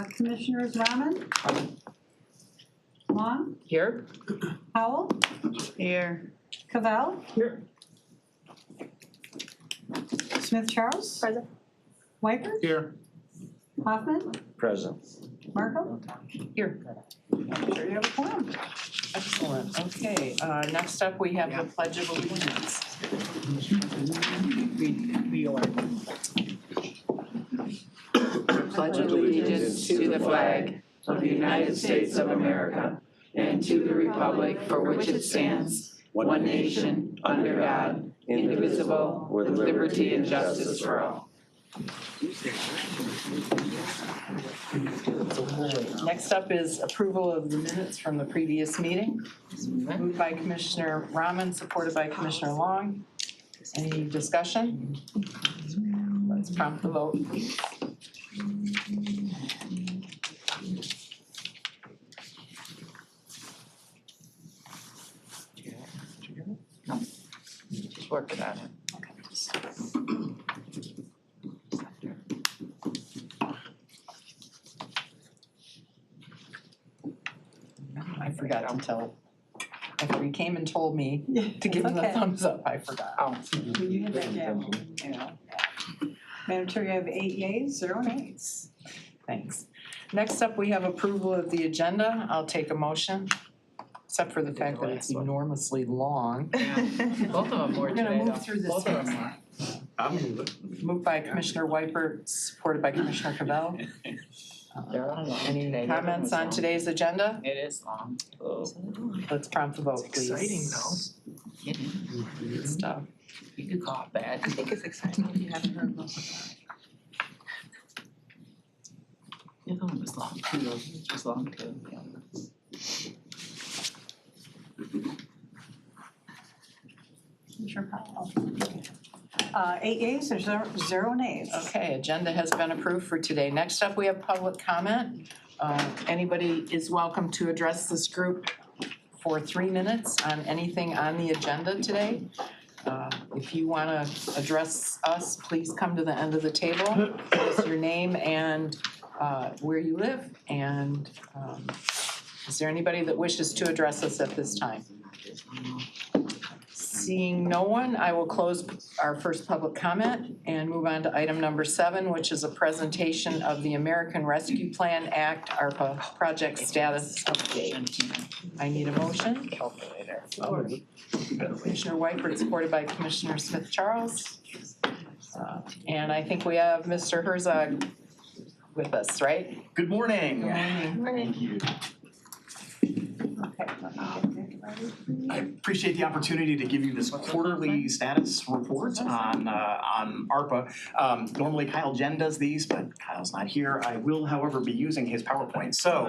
Commissioners Rahman? Long? Here. Howell? Here. Cavell? Here. Smith Charles? Present. Wiper? Here. Hoffman? Present. Marco? Here. Sure you have a quorum. Excellent. Okay, next up we have the Pledge of Allegiance. Pledge allegiance to the flag of the United States of America and to the republic for which it stands, one nation, under God, indivisible, with liberty and justice for all. Next up is approval of the minutes from the previous meeting. Moved by Commissioner Rahman, supported by Commissioner Long. Any discussion? Let's prompt the vote, please. Just working on it. I forgot to tell. After he came and told me to give him the Okay. thumbs up, I forgot. You had that down, you know. Madam Chair, you have 8 yeas, 0 nays. Thanks. Next up, we have approval of the agenda. I'll take a motion, except for the fact that it's enormously long. Both of them were We're gonna today, move though. through this Both of fast. them are. I'll move it. Moved by Commissioner Wiper, supported by Commissioner Cavell. They're all long Any today. comments on today's agenda? It is long. Let's prompt the vote, please. Get in. Good stuff. You could call it bad. I think it's exciting if you haven't heard most of that. The other one was long too, it was long too. Commissioner Powell. 8 yeas, there's 0 nays. Okay, agenda has been approved for today. Next up, we have public comment. Anybody is welcome to address this group for 3 minutes on anything on the agenda today. If you want to address us, please come to the end of the table. Give us your name and where you live. And is there anybody that wishes to address us at this time? Seeing no one, I will close our first public comment and move on to item number 7, which is a presentation of the American Rescue Plan Act, ARPA project status update. I need a motion. Calculator. Commissioner Whiteford, supported by Commissioner Smith Charles. And I think we have Mr. Herzog with us, right? Good morning. Good morning. Thank you. Okay, let me get that ready. I appreciate the opportunity to give you this quarterly status report on ARPA. Normally Kyle Jen does these, but Kyle's not here. I will, however, be using his PowerPoint. So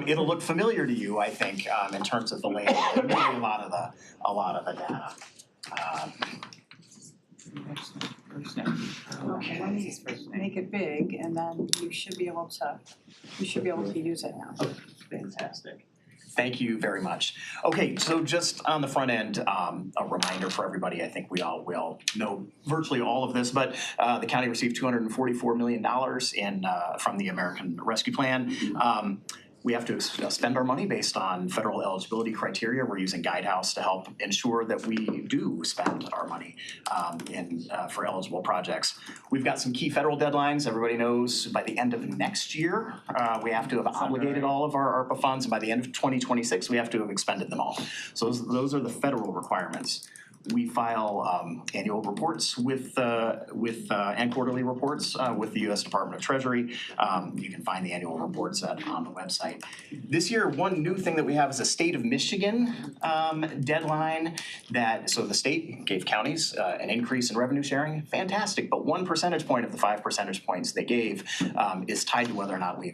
it'll look familiar to you, I think, in terms of the layout. Maybe a lot of the data. Okay, let me make it big and then you should be able to use it now. Fantastic. Thank you very much. Okay, so just on the front end, a reminder for everybody, I think we all know virtually all of this, but the county received $244 million from the American Rescue Plan. We have to spend our money based on federal eligibility criteria. We're using Guidehouse to help ensure that we do spend our money for eligible projects. We've got some key federal deadlines. Everybody knows by the end of next year, we have to have obligated all of our ARPA funds, and by the end of 2026, we have to have expended them all. So those are the federal requirements. We file annual reports and quarterly reports with the U.S. Department of Treasury. You can find the annual reports on the website. This year, one new thing that we have is a state of Michigan deadline so the state gave counties an increase in revenue sharing. Fantastic, but 1 percentage point of the 5 percentage points they gave is tied to whether or not we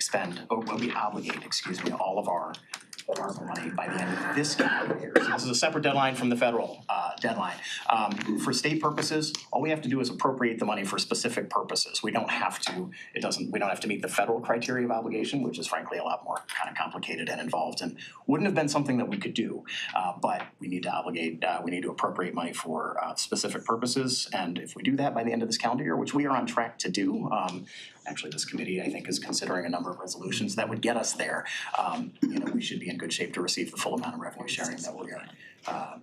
obligate all of our money by the end of this calendar year. So this is a separate deadline from the federal deadline. For state purposes, all we have to do is appropriate the money for specific purposes. We don't have to meet the federal criteria of obligation, which is frankly a lot more kind of complicated and involved and wouldn't have been something that we could do. But we need to appropriate money for specific purposes. And if we do that by the end of this calendar year, which we are on track to do, actually this committee, I think, is considering a number of resolutions that would get us there. We should be in good shape to receive the full amount of revenue sharing that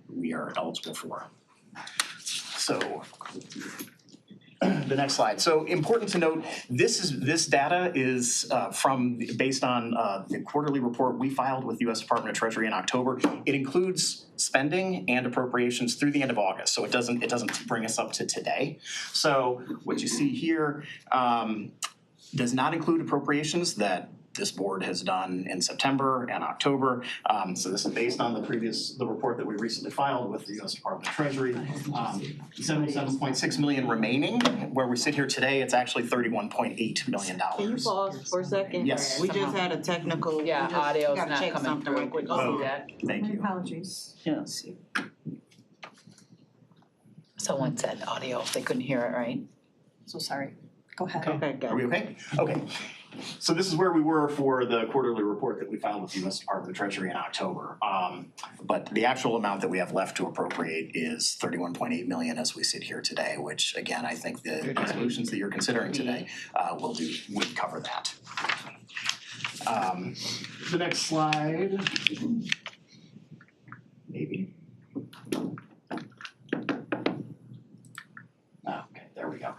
we are eligible for. So the next slide. So important to note, this data is based on the quarterly report we filed with the U.S. Department of Treasury in October. It includes spending and appropriations through the end of August, so it doesn't bring us up to today. So what you see here does not include appropriations that this board has done in September and October. So this is based on the report that we recently filed with the U.S. Department of Treasury. 77.6 million remaining. Where we sit here today, it's actually $31.8 million. Can you pause for a second? Yes. We just had a technical, we Yeah, just audio's gotta not check coming something through. real quick. Oh. that? Thank you. Apologies. Yes. Someone said audio, they couldn't hear it, right? So sorry. Go ahead. Okay, Are good. we okay? Okay. So this is where we were for the quarterly report that we filed with the U.S. Department of Treasury in October. But the actual amount that we have left to appropriate is $31.8 million as we sit here today, which again, I think the resolutions that you're considering today would cover that. The next slide. Maybe. Okay, there we go.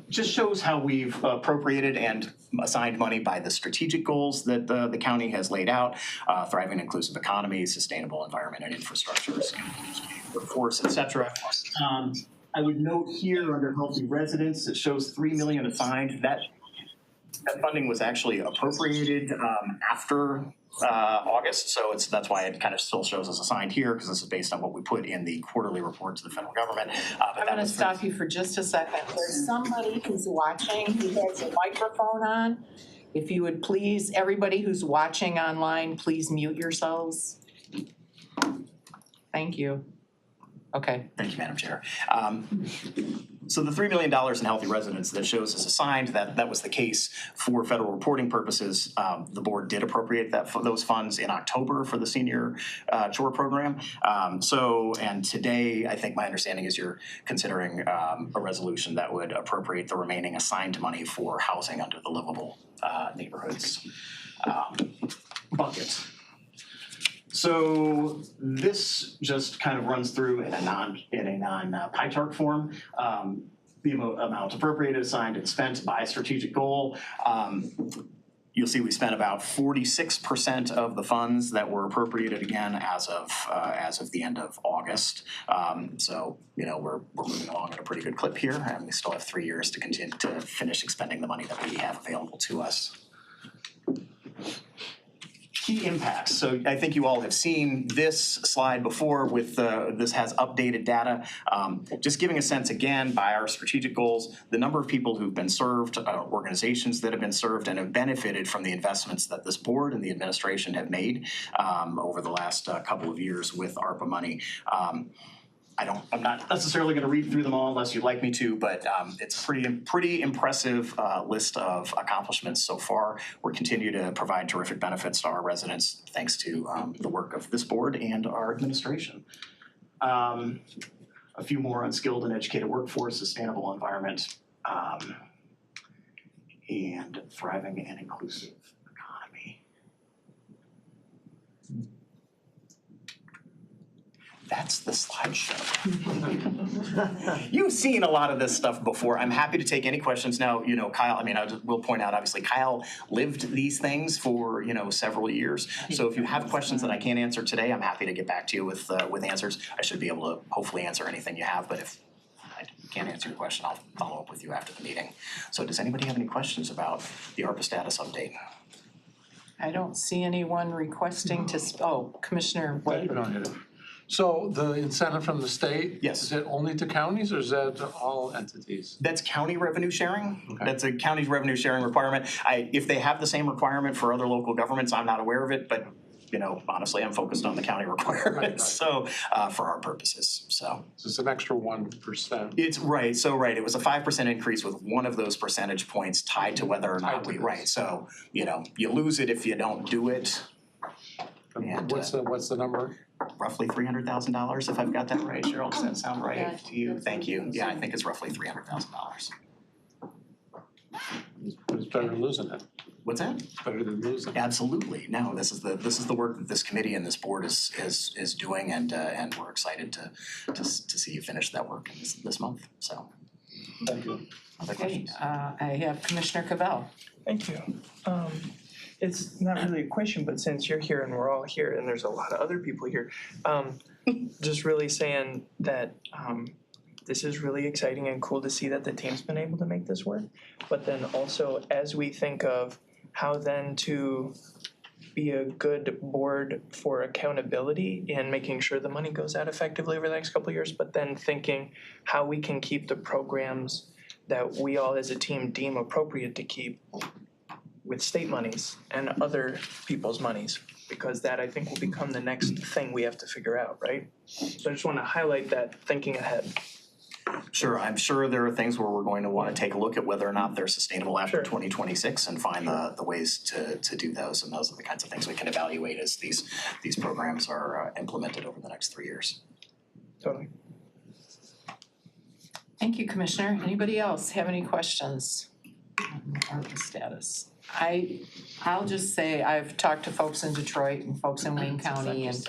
Just shows how we've appropriated and assigned money by the strategic goals that the county has laid out, thriving inclusive economy, sustainable environment and infrastructures, workforce, et cetera. I would note here under healthy residents, it shows $3 million assigned. That funding was actually appropriated after August, so that's why it kind of still shows as assigned here, because this is based on what we put in the quarterly report to the federal government. I'm gonna stop you for just a second. There's somebody who's watching who has a microphone on. If you would please, everybody who's watching online, please mute yourselves. Thank you. Okay. Thank you, Madam Chair. So the $3 million in healthy residents that shows as assigned, that was the case for federal reporting purposes. The board did appropriate those funds in October for the senior chore program. And today, I think my understanding is you're considering a resolution that would appropriate the remaining assigned money for housing under the livable neighborhoods bucket. So this just kind of runs through in a non pie chart form. The amount appropriated, assigned, and spent by strategic goal. You'll see we spent about 46% of the funds that were appropriated again as of the end of August. So we're moving along at a pretty good clip here, and we still have 3 years to continue to finish expending the money that we have available to us. Key impacts. So I think you all have seen this slide before with this has updated data. Just giving a sense again by our strategic goals, the number of people who've been served, organizations that have been served and have benefited from the investments that this board and the administration have made over the last couple of years with ARPA money. I'm not necessarily going to read through them all unless you'd like me to, but it's a pretty impressive list of accomplishments so far. We continue to provide terrific benefits to our residents thanks to the work of this board and our administration. A few more: unskilled and educated workforce, sustainable environment, and thriving and inclusive economy. That's the slideshow. You've seen a lot of this stuff before. I'm happy to take any questions now. Kyle, will point out, obviously, Kyle lived these things for, several years. So if you have questions that I can't answer today, I'm happy to get back to you with answers. I should be able to hopefully answer anything you have, but if I can't answer your question, I'll follow up with you after the meeting. So does anybody have any questions about the ARPA status update? I don't see anyone requesting to, Commissioner White. So the incentive from the state? Yes. Is it only to counties or is that to all entities? That's county revenue sharing. Okay. That's a county's revenue sharing requirement. If they have the same requirement for other local governments, I'm not aware of it, but honestly, I'm focused on the county requirements. Right. So for our purposes, so. So it's an extra 1%. It's right, so right, it was a 5% increase with one of those percentage points tied to whether or not we, right, so, you lose it if you don't do it. And, What's the number? Roughly $300,000, if I've got that right. Cheryl, does that sound right to you? Thank you. Yeah, I think it's roughly $300,000. It's better than losing it. What's that? It's better than losing. Absolutely. No, this is the work that this committee and this board is doing, and we're excited to see you finish that work this month. So, Thank you. other Okay, questions? I have Commissioner Cavell. Thank you. It's not really a question, but since you're here and we're all here and there's a lot of other people here, just really saying that this is really exciting and cool to see that the team's been able to make this work. But then also, as we think of how then to be a good board for accountability and making sure the money goes out effectively over the next couple of years, but then thinking how we can keep the programs that we all as a team deem appropriate to keep with state monies and other people's monies, because that I think will become the next thing we have to figure out, right? So I just want to highlight that thinking ahead. Sure, I'm sure there are things where we're going to want to take a look at whether or not they're sustainable after Sure. 2026 and find the ways to do those. And those are the kinds of things we can evaluate as these programs are implemented over the next 3 years. Totally. Thank you, Commissioner. Anybody else have any questions on ARPA status? I'll just say I've talked to folks in Detroit and folks in Wayne County, and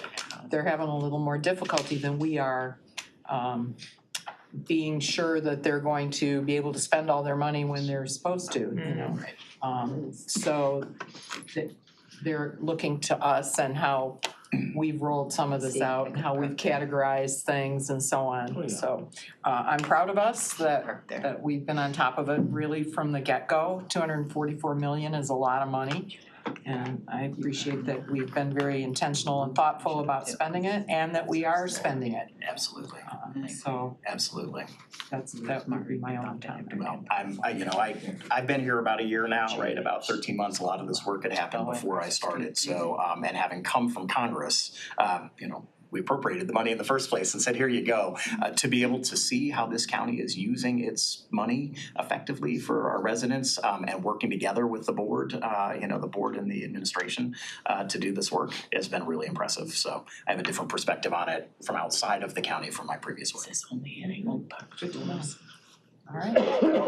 they're having a little more difficulty than we are being sure that they're going to be able to spend all their money when they're supposed to, you know? So they're looking to us and how we've rolled some of this out and how we've categorized things and so on. So I'm proud of us that we've been on top of it really from the get-go. 244 million is a lot of money. And I appreciate that we've been very intentional and thoughtful about spending it and that we are spending it. Absolutely, So absolutely. that would be my own time. Well, I've been here about a year now, right, about 13 months. A lot of this work had happened before I started. So, and having come from Congress, we appropriated the money in the first place and said, here you go. To be able to see how this county is using its money effectively for our residents and working together with the board, the board and the administration to do this work has been really impressive. So I have a different perspective on it from outside of the county from my previous work. Good to know. All right,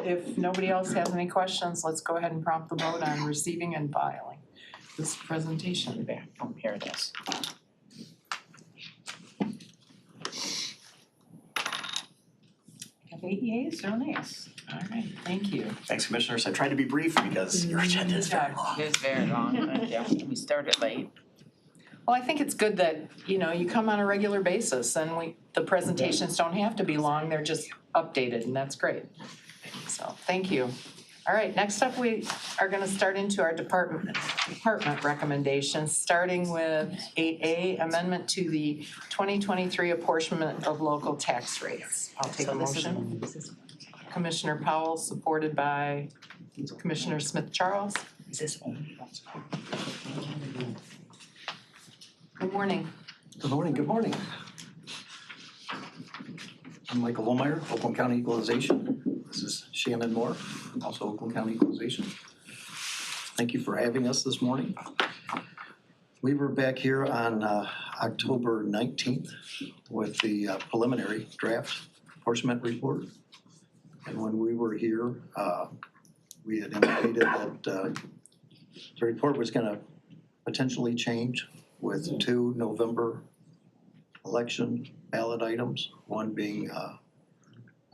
if nobody else has any questions, let's go ahead and prompt the vote on receiving and filing this presentation. Here it is. Have 8 yeas, 0 nays. All right, thank you. Thanks, Commissioners. I tried to be brief because your agenda is very long. It is very long. Yeah, we started late. Well, I think it's good that, you come on a regular basis and the presentations don't have to be long, they're just updated and that's great. So, thank you. All right, next up, we are gonna start into our department recommendations, starting with 8A, amendment to the 2023 apportionment of local tax rates. I'll take a motion. Commissioner Powell, supported by Commissioner Smith-Charles. Good morning. Good morning, good morning. I'm Michael Lohmeyer, Oakland County Equalization. This is Shannon Moore, also Oakland County Equalization. Thank you for having us this morning. We were back here on October 19th with the preliminary draft apportionment report. And when we were here, we had indicated that the report was going to potentially change with 2 November election ballot items, one being an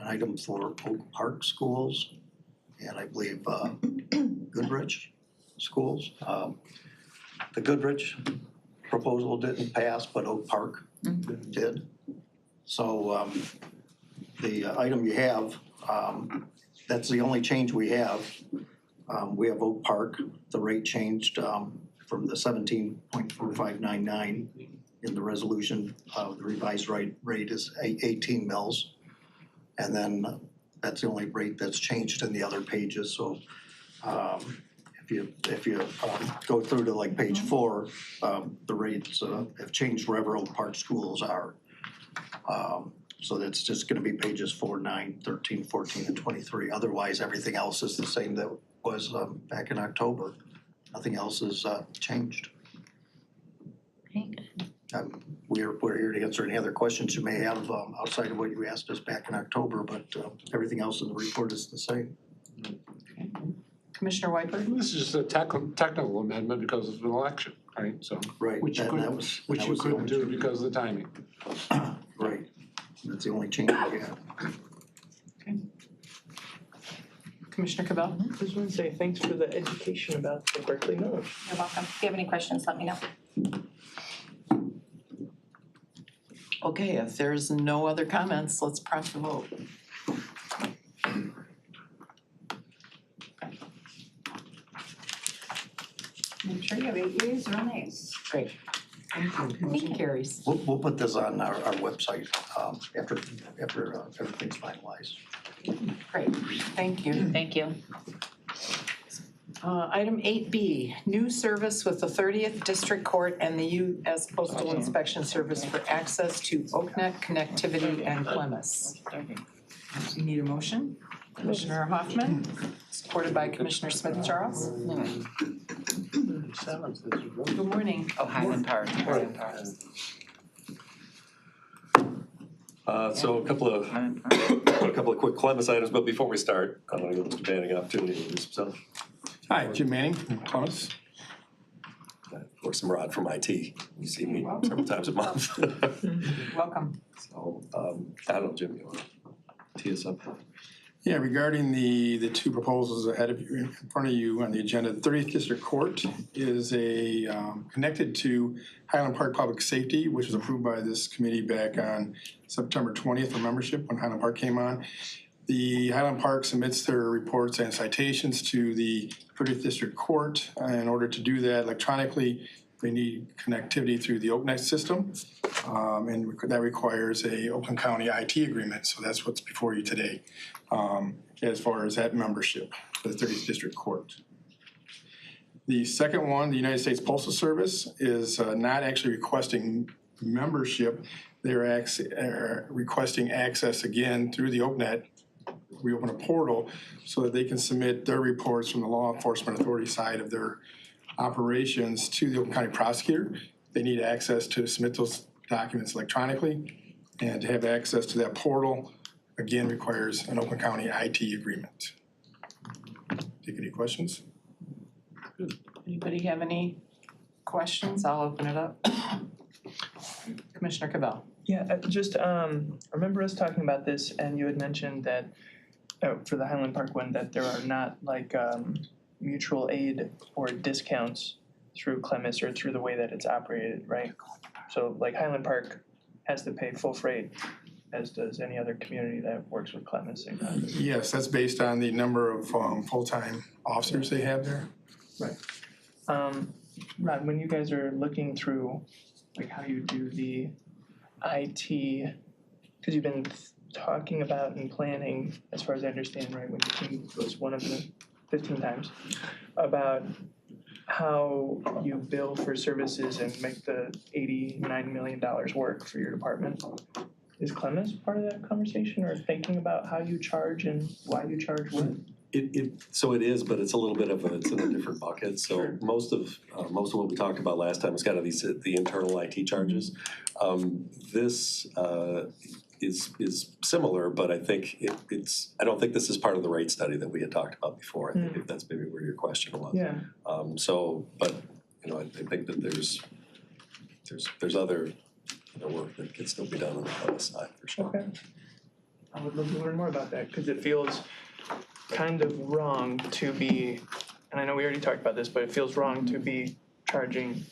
item for Oak Park schools and I believe Goodrich schools. The Goodrich proposal didn't pass, but Oak Park did. So the item you have, that's the only change we have. We have Oak Park, the rate changed from the 17.4599 in the resolution. The revised rate is 18 mils. And then that's the only rate that's changed in the other pages. So if you go through to like page 4, the rates have changed wherever Oak Park schools are. So that's just gonna be pages 4, 9, 13, 14, and 23. Otherwise, everything else is the same that was back in October. Nothing else has changed. We're here to answer any other questions you may have outside of what you asked us back in October, but everything else in the report is the same. Commissioner Wyper? This is just a technical amendment because of an election, right? So, Right, which you that couldn't, was, which that you was the couldn't only do change. because of the timing. Right, that's the only change we had. Commissioner Cabell? I just want to say thanks for the education about the Berkeley Millage. You're welcome. If you have any questions, let me know. Okay, if there's no other comments, let's prompt the vote. Madam Chair, you have 8 yeas, 0 nays. Great. Thank you. Motion carries. We'll put this on our website, after everything's finalized. Great, thank you. Thank you. Item 8B, new service with the 30th District Court and the U.S. Postal Inspection Service for access to OakNet connectivity and Clemis. You need a motion? Commissioner Hoffman, supported by Commissioner Smith Charles. Good morning. Oh, Highland Park. So a couple of Highland Park. quick Columbus items, but before we start, I want to give Mr. Manning an opportunity to introduce himself. Hi, Jim Manning from Columbus. Of course, I'm Rod from IT. You see me several times a month. Welcome. So, I don't know, Jim, you want to tee us up? Yeah, regarding the two proposals ahead of you, in front of you on the agenda, the 30th District Court is connected to Highland Park Public Safety, which was approved by this committee back on September 20th for membership when Highland Park came on. The Highland Park submits their reports and citations to the 30th District Court. In order to do that electronically, they need connectivity through the OakNet system. And that requires a Oakland County IT agreement, so that's what's before you today, as far as that membership for the 30th District Court. The second one, the United States Postal Service, is not actually requesting membership. They're requesting access again through the OakNet. We open a portal so that they can submit their reports from the law enforcement authority side of their operations to the Oakland County prosecutor. They need access to submit those documents electronically, and to have access to that portal, again, requires an Oakland County IT agreement. Take any questions? Anybody have any questions? I'll open it up. Commissioner Cabell. Yeah, I remember us talking about this, and you had mentioned that for the Highland Park one, that there are not like mutual aid or discounts through Clemis or through the way that it's operated, right? So like Highland Park has to pay full freight, as does any other community that works with Clemis. Yes, that's based on the number of full-time officers they have there. Right. Rod, when you guys are looking through like how you do the IT, because you've been talking about and planning, as far as I understand, right, when you came, it was one of the 15 times, about how you bill for services and make the $89 million work for your department. Is Clemis part of that conversation, or thinking about how you charge and why you charge what? So it is, but it's a little bit of it's in a different bucket. So Sure. most of what we talked about last time was kind of the internal IT charges. This is similar, but I think I don't think this is part of the rate study that we had talked about before. I think if that's maybe where your question was. Yeah. But I think that there's other work that can still be done on the other side for sure. Okay. I would love to learn more about that, because it feels kind of wrong to be, and I know we already talked about this, but it feels wrong to be charging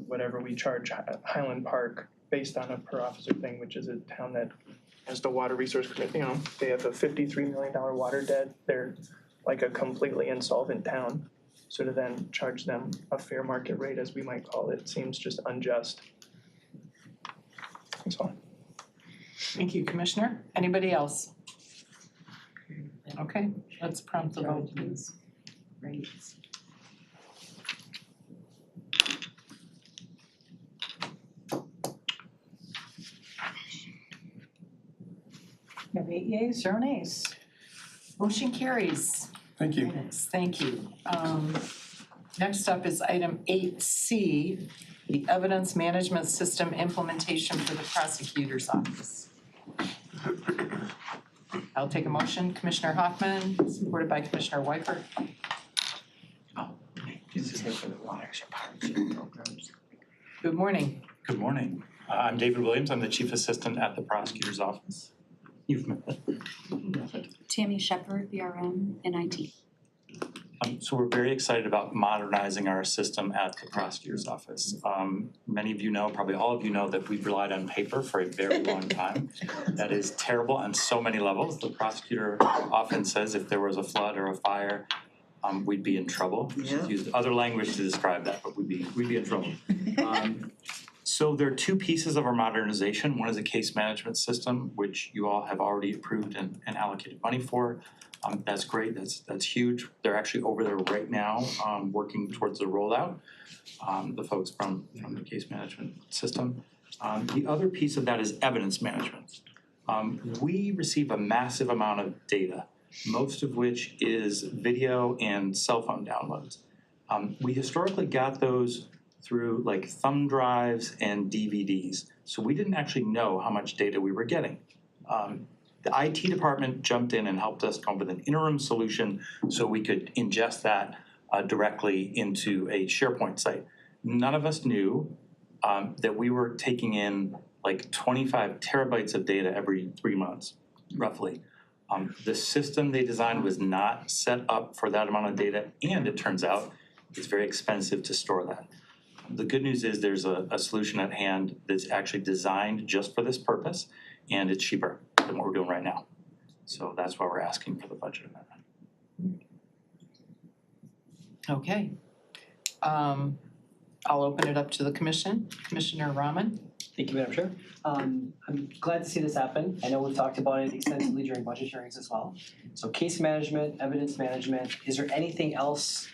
whatever we charge Highland Park based on a per officer thing, which is a town that has the Water Resource Committee, they have a $53 million water debt. They're like a completely insolvent town. So to then charge them a fair market rate, as we might call it, seems just unjust. That's all. Thank you, Commissioner. Anybody else? Okay, let's prompt the vote, please. Rates. You have 8 yeas, 0 nays. Motion carries. Thank you. Yes, thank you. Next up is item 8C, the Evidence Management System Implementation for the Prosecutor's Office. I'll take a motion. Commissioner Hoffman, supported by Commissioner Wyker. Good morning. Good morning. I'm David Williams. I'm the Chief Assistant at the Prosecutor's Office. You've met me. Tammy Shepard, VRM and IT. So we're very excited about modernizing our system at the Prosecutor's Office. Many of you know, probably all of you know, that we've relied on paper for a very long time. That is terrible on so many levels. The prosecutor often says if there was a flood or a fire, we'd be in trouble. We should use other language to describe that, but we'd be in trouble. So there are two pieces of our modernization. One is a case management system, which you all have already approved and allocated money for. That's great, that's huge. They're actually over there right now, working towards the rollout, the folks from the case management system. The other piece of that is evidence management. We receive a massive amount of data, most of which is video and cell phone downloads. We historically got those through like thumb drives and DVDs, so we didn't actually know how much data we were getting. The IT department jumped in and helped us come up with an interim solution so we could ingest that directly into a SharePoint site. None of us knew that we were taking in like 25 terabytes of data every 3 months, roughly. The system they designed was not set up for that amount of data, and it turns out it's very expensive to store that. The good news is there's a solution at hand that's actually designed just for this purpose, and it's cheaper than what we're doing right now. So that's why we're asking for the budget amendment. Okay. I'll open it up to the commission. Commissioner Rahman. Thank you, Madam Chair. I'm glad to see this happen. I know we've talked about it extensively during budget hearings as well. So case management, evidence management, is there anything else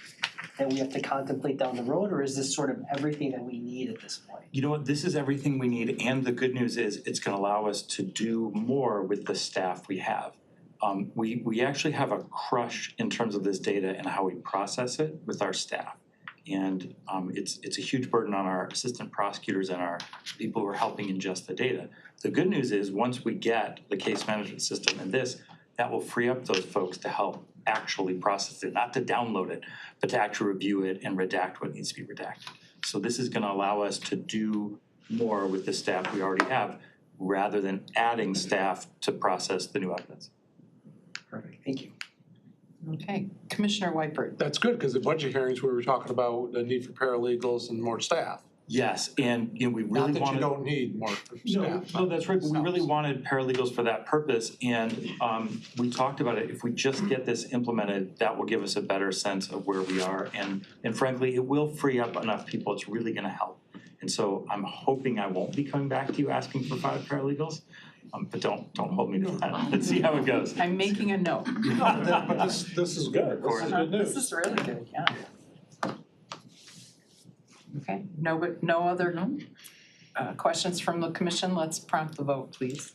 that we have to contemplate down the road, or is this sort of everything that we need at this point? You know what, this is everything we need, and the good news is it's gonna allow us to do more with the staff we have. We actually have a crush in terms of this data and how we process it with our staff. And it's a huge burden on our assistant prosecutors and our people who are helping ingest the data. The good news is once we get the case management system and this, that will free up those folks to help actually process it, not to download it, but to actually review it and redact what needs to be redacted. So this is gonna allow us to do more with the staff we already have, rather than adding staff to process the new evidence. Perfect, thank you. Okay, Commissioner Wypert. That's good, because the budget hearings, we were talking about the need for paralegals and more staff. Yes, and you know, we really Not that wanted. you don't need more staff. No, that's right, but we really wanted paralegals for that purpose, and we talked about it, if we just get this implemented, that will give us a better sense of where we are, and frankly, it will free up enough people, it's really gonna help. And so I'm hoping I won't be coming back to you asking for 5 paralegals, but don't hold me to that, let's see how it goes. I'm making a note. But this is good, this is good news. This is really good, yeah. Okay, no other questions from the commission? Let's prompt the vote, please.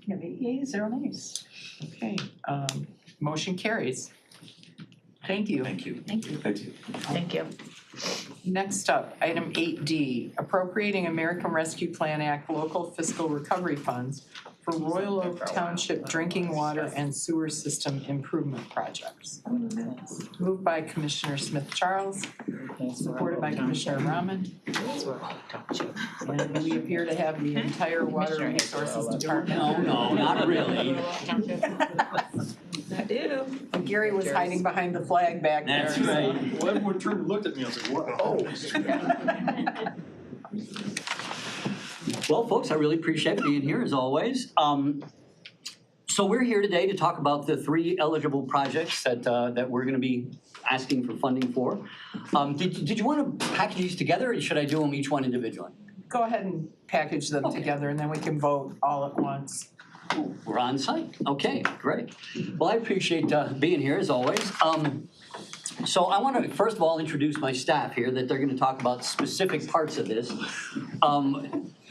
You have 8 yeas, 0 nays. Okay, motion carries. Thank you. Thank you. Thank you. Thank you. Thank you. Next up, item 8D, appropriating American Rescue Plan Act local fiscal recovery funds for Royal Oak Township drinking water and sewer system improvement projects. Moved by Commissioner Smith Charles, supported by Commissioner Rahman. And we appear to have the entire Water Resources Department. No, not really. I do. And Gary was hiding behind the flag back there. That's right. Well, everyone turned and looked at me, I was like, whoa. Well, folks, I really appreciate being here as always. So we're here today to talk about the 3 eligible projects that we're gonna be asking for funding for. Did you wanna package these together, or should I do them each one individually? Go ahead and package them together and then we can vote all at once. We're on site. Okay, great. Well, I appreciate being here as always. So I want to first of all introduce my staff here, that they're going to talk about specific parts of this.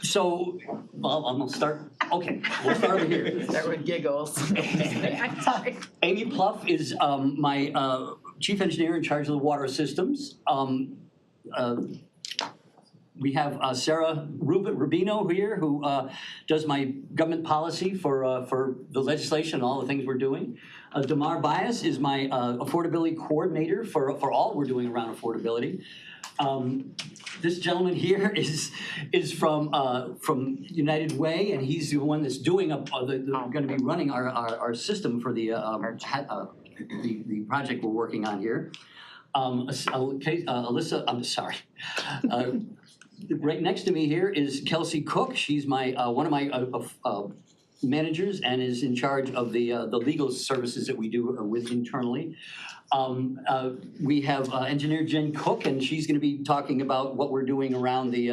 So, well, I'm going to start. Okay, we'll start over here. Start with giggles. I'm sorry. Amy Pluff is my chief engineer in charge of the water systems. we have Sarah Rubino here, who does my government policy for the legislation and all the things we're doing. Damar Bias is my affordability coordinator for all we're doing around affordability. This gentleman here is from United Way, and he's the one that's doing going to be running our system for the project we're working on here. Alyssa, I'm sorry. Right next to me here is Kelsey Cook. She's my one of my managers and is in charge of the legal services that we do with internally. We have engineer Jen Cook, and she's going to be talking about what we're doing around the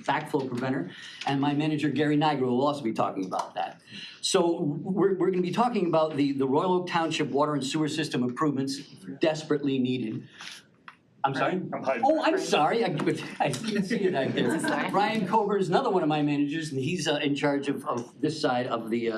backflow preventer. And my manager Gary Niagara will also be talking about that. So we're going to be talking about the Royal Oak Township water and sewer system improvements desperately needed. I'm sorry? Oh, I'm sorry. I can see it out there. Brian Coburn is another one of my managers, and he's in charge of this side of the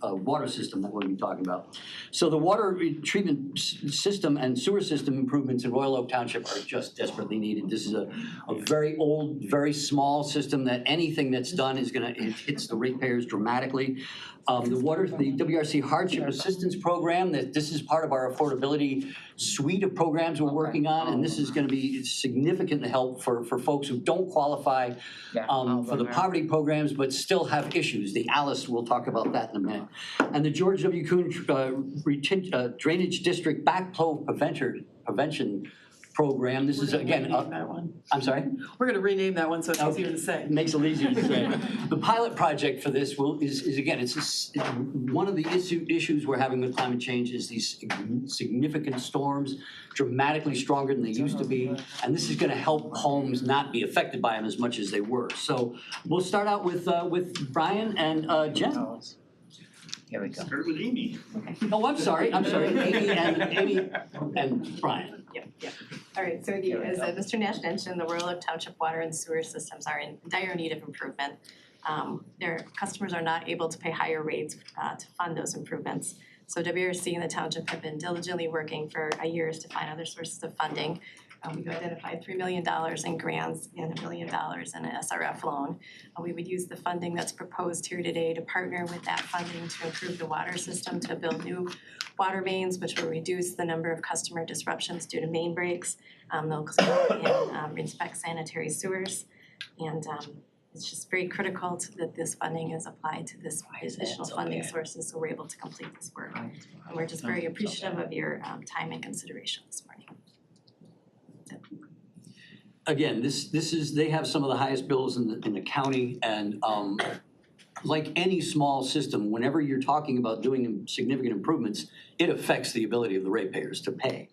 water system that we're going to be talking about. So the water treatment system and sewer system improvements in Royal Oak Township are just desperately needed. This is a very old, very small system that anything that's done is going to, it hits the ratepayers dramatically. The WRC Hardship Assistance Program, this is part of our affordability suite of programs we're working on, and this is going to be significant help for folks who don't qualify for the poverty programs but still have issues. The ALICE, we'll talk about that in a minute. And the George W. Kuhn Drainage District Backflow Prevention Program. This is again, that one. I'm sorry? We're gonna rename that one so it's easier to say. Makes it easier to say. The pilot project for this is again, it's one of the issues we're having with climate change is these significant storms, dramatically stronger than they used to be, and this is gonna help homes not be affected by them as much as they were. So we'll start out with Brian and Jen. Here we go. Start with Amy. Oh, I'm sorry, Amy and Brian. Yep. All right, so again, as Mr. Nash mentioned, the Royal Oak Township water and sewer systems are in dire need of improvement. Their customers are not able to pay higher rates to fund those improvements. So WRC and the township have been diligently working for years to find other sources of funding. We've identified $3 million in grants and $1 million in an SRF loan. We would use the funding that's proposed here today to partner with that funding to improve the water system, to build new water mains, which will reduce the number of customer disruptions due to main breaks. They'll clean and inspect sanitary sewers. And it's just very critical that this funding is applied to this additional funding sources so we're able to complete this work. And we're just very appreciative of your time and consideration this morning. Again, this is, they have some of the highest bills in the county, and like any small system, whenever you're talking about doing significant improvements, it affects the ability of the ratepayers to pay.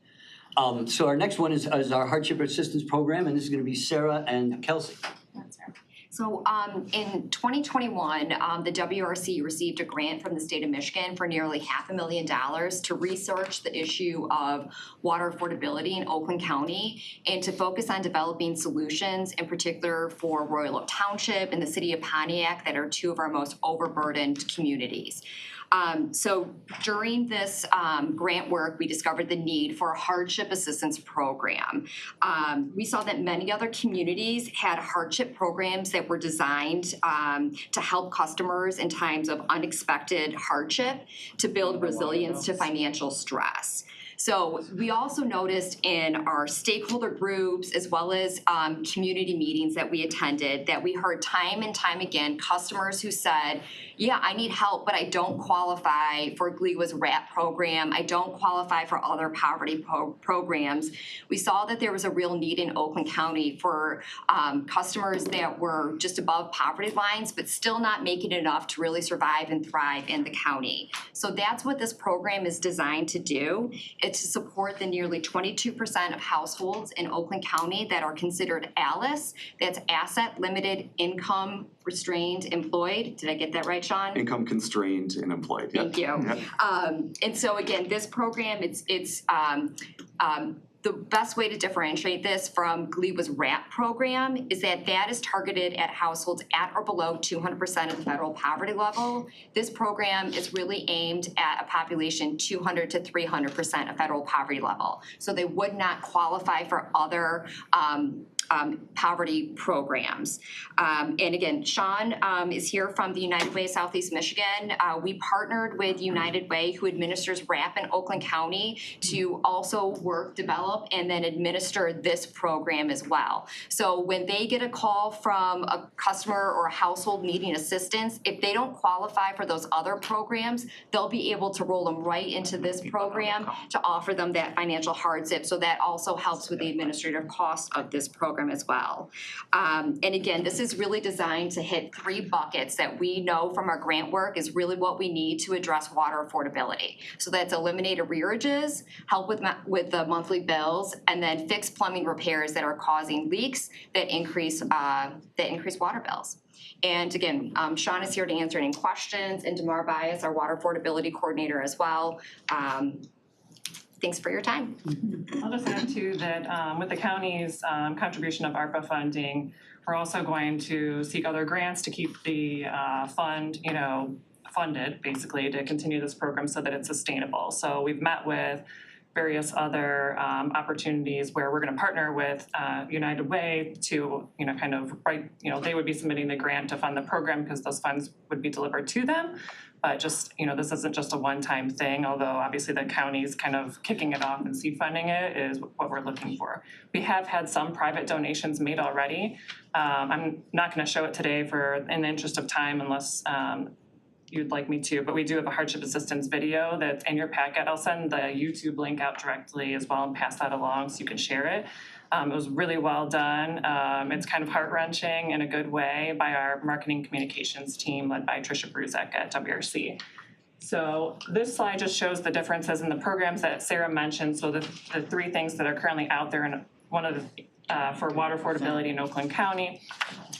So our next one is our hardship assistance program, and this is going to be Sarah and Kelsey. That's right. So in 2021, the WRC received a grant from the state of Michigan for nearly $500,000 to research the issue of water affordability in Oakland County and to focus on developing solutions, in particular for Royal Oak Township and the city of Pontiac, that are two of our most overburdened communities. So during this grant work, we discovered the need for a hardship assistance program. We saw that many other communities had hardship programs that were designed to help customers in times of unexpected hardship, to build resilience to financial stress. So we also noticed in our stakeholder groups as well as community meetings that we attended that we heard time and time again customers who said, yeah, I need help, but I don't qualify for GLEWA's RAP program. I don't qualify for other poverty programs. We saw that there was a real need in Oakland County for customers that were just above poverty lines, but still not making enough to really survive and thrive in the county. So that's what this program is designed to do. It's to support the nearly 22% of households in Oakland County that are considered ALICE. That's Asset Limited Income Restrained Employed. Did I get that right, Sean? Income constrained and employed. Yep. Thank you. Yep. And so again, this program, the the best way to differentiate this from GLEWA's RAP program is that is targeted at households at or below 200% of the federal poverty level. This program is really aimed at a population 200 to 300% of federal poverty level. So they would not qualify for other poverty programs. And again, Sean is here from the United Way Southeast Michigan. We partnered with United Way, who administers RAP in Oakland County, to also develop, and then administer this program as well. So when they get a call from a customer or a household needing assistance, if they don't qualify for those other programs, they'll be able to roll them right into this program to offer them that financial hardship. So that also helps with the administrative cost of this program as well. And again, this is really designed to hit 3 buckets that we know from our grant work is really what we need to address water affordability. So that's eliminate arrearages, help with the monthly bills, and then fix plumbing repairs that are causing leaks that increase water bills. And again, Sean is here to answer any questions, and Damar Bias, our water affordability coordinator as well. Thanks for your time. I'll just add too that with the county's contribution of ARPA funding, we're also going to seek other grants to keep the fund, funded basically to continue this program so that it's sustainable. So we've met with various other opportunities where we're going to partner with United Way to, kind of write, they would be submitting the grant to fund the program because those funds would be delivered to them. But just, this isn't just a one-time thing, although obviously the county's kind of kicking it off and seed funding it is what we're looking for. We have had some private donations made already. I'm not going to show it today in the interest of time unless you'd like me to, but we do have a hardship assistance video that's in your packet. I'll send the YouTube link out directly as well and pass that along so you can share it. It was really well done. It's kind of heart-wrenching in a good way by our marketing communications team led by Trisha Bruzek at WRC. So this slide just shows the differences in the programs that Sarah mentioned. So the 3 things that are currently out there, and one of the for water affordability in Oakland County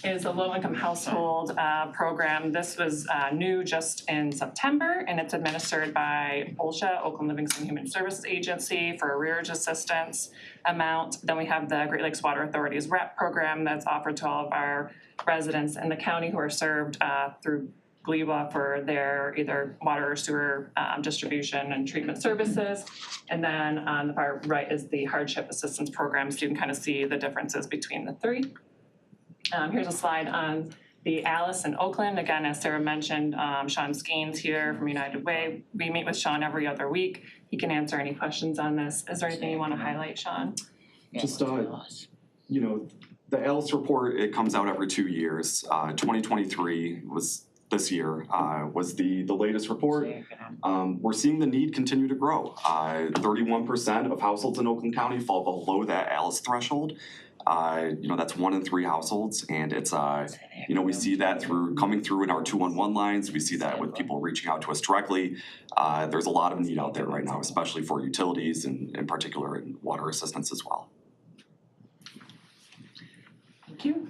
is a low-income household program. This was new just in September, and it's administered by OLSHA, Oakland Livingston Human Services Agency, for arrearage assistance amount. Then we have the Great Lakes Water Authority's RAP program that's offered to all of our residents in the county who are served through GLEWA for their either water or sewer distribution and treatment services. And then on the far right is the hardship assistance program, so you can kind of see the differences between the 3. Here's a slide on the Alice in Oakland. Again, as Sarah mentioned, Sean Skeens here from United Way. We meet with Sean every other week. He can answer any questions on this. Is there anything you want to highlight, Sean? Just, the Alice report, it comes out every 2 years. 2023 was this year, was the latest report. We're seeing the need continue to grow. 31% of households in Oakland County fall below that Alice threshold. That's 1 in 3 households, and it's we see that coming through in our 211 lines. We see that with people reaching out to us directly. There's a lot of need out there right now, especially for utilities and in particular in water assistance as well. Thank you.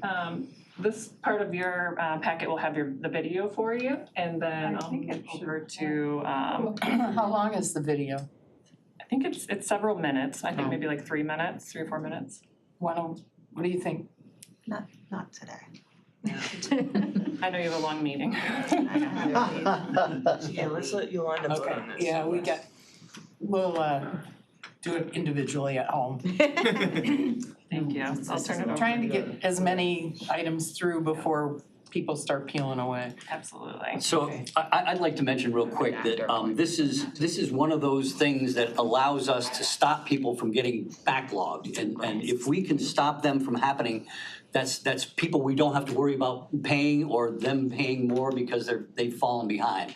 This part of your packet will have the video for you, and then I'll move over to. How long is the video? I think it's several minutes. I think maybe like 3 minutes, 3 or 4 minutes. What do you think? Not today. I know you have a long meeting. Yeah, let's let Yolanda vote on this. Yeah, we'll do it individually at home. Thank you. I'll turn it over. Trying to get as many items through before people start peeling away. Absolutely. So I'd like to mention real quick that this is one of those things that allows us to stop people from getting backlogged. And if we can stop them from happening, that's people we don't have to worry about paying or them paying more because they've fallen behind.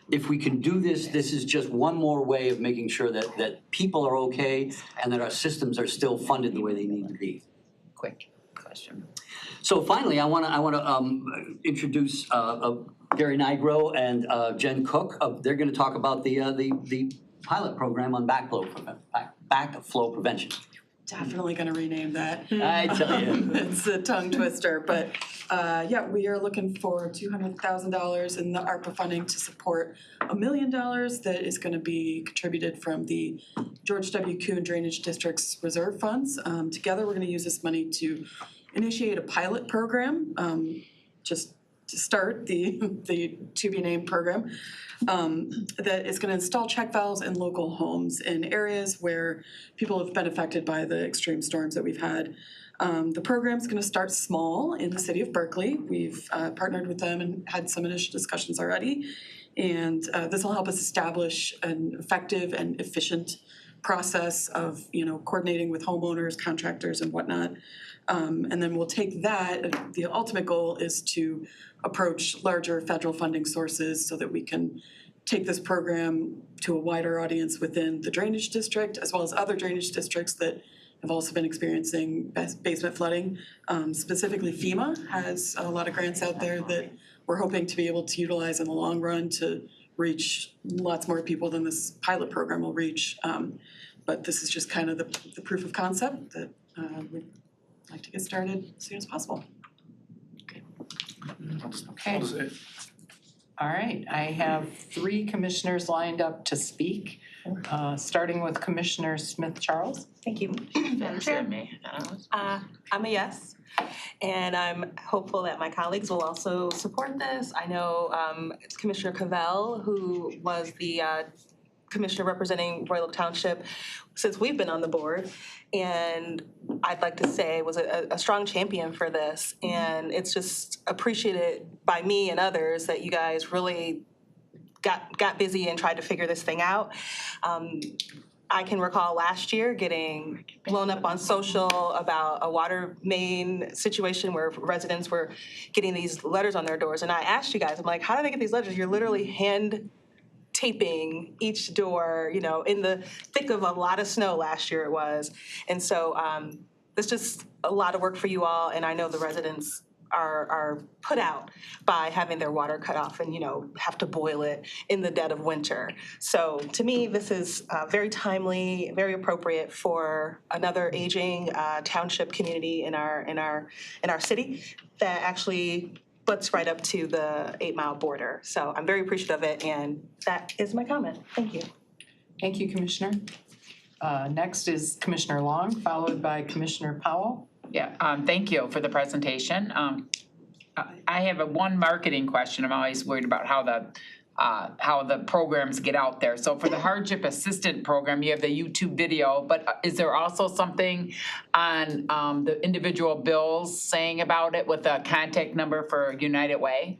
If we can do this, this is just one more way of making sure that people are okay and that our systems are still funded the way they need to be. Quick question. So finally, I want to introduce Gary Nigro and Jen Cook. They're going to talk about the pilot program on backflow prevention. Definitely going to rename that. I tell you. It's a tongue twister, but we are looking for $200,000 in the ARPA funding to support $1 million that is going to be contributed from the George W. Kuhn Drainage District's reserve funds. Together, we're gonna use this money to initiate a pilot program, just to start the to-be-named program, that is gonna install check valves in local homes in areas where people have been affected by the extreme storms that we've had. The program's gonna start small in the city of Berkeley. We've partnered with them and had some initial discussions already. And this will help us establish an effective and efficient process of, coordinating with homeowners, contractors and whatnot. And then we'll take that, the ultimate goal is to approach larger federal funding sources so that we can take this program to a wider audience within the drainage district, as well as other drainage districts that have also been experiencing basement flooding. Specifically FEMA has a lot of grants out there that we're hoping to be able to utilize in the long run to reach lots more people than this pilot program will reach. But this is just kind of the proof of concept that we'd like to get started as soon as possible. Okay. All right, I have 3 commissioners lined up to speak, starting with Commissioner Smith Charles. Thank you, Madam Chair. I'm a yes, and I'm hopeful that my colleagues will also support this. I know Commissioner Cavell, who was the commissioner representing Royal Oak Township since we've been on the board, and I'd like to say was a strong champion for this, and it's just appreciated by me and others that you guys really got busy and tried to figure this thing out. I can recall last year getting blown up on social about a water main situation where residents were getting these letters on their doors, and I asked you guys, I'm like, how do they get these letters? You're literally hand taping each door, in the thick of a lot of snow last year it was. And so it's just a lot of work for you all, and I know the residents are put out by having their water cut off and, have to boil it in the dead of winter. So to me, this is very timely, very appropriate for another aging township community in our city that actually butts right up to the 8-mile border. So I'm very appreciative of it, and that is my comment. Thank you. Thank you, Commissioner. Next is Commissioner Long, followed by Commissioner Powell. Yeah, thank you for the presentation. I have one marketing question. I'm always worried about how the programs get out there. So for the hardship assistant program, you have the YouTube video, but is there also something on the individual bills saying about it with a contact number for United Way?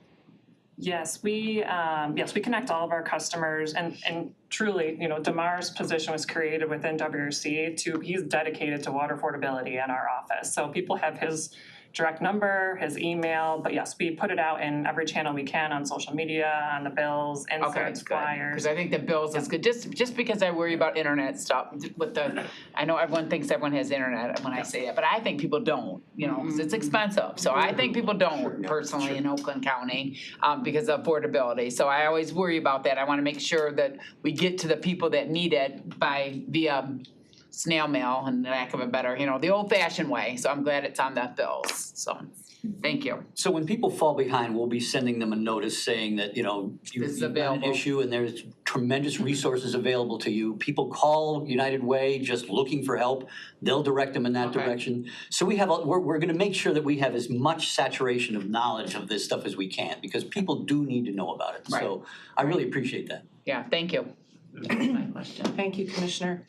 Yes, we connect all of our customers, and truly, Damar's position was created within WRC he's dedicated to water affordability in our office. So people have his direct number, his email, but yes, we put it out in every channel we can on social media, on the bills, inserts, flyers. Because I think the bills is good, just because I worry about internet stuff with I know everyone thinks everyone has internet when I say it, but I think people don't, because it's expensive. So I think people don't personally in Oakland County because of affordability. So I always worry about that. I want to make sure that we get to the people that need it via snail mail, and lack of a better, the old-fashioned way. So I'm glad it's on that bills. So, thank you. So when people fall behind, we'll be sending them a notice saying that, you've got an issue and there's tremendous resources available to you. People call United Way just looking for help. They'll direct them in that direction. So we're gonna make sure that we have as much saturation of knowledge of this stuff as we can, because people do need to know about it. Right. So I really appreciate that. Yeah, thank you. That's my question. Thank you, Commissioner.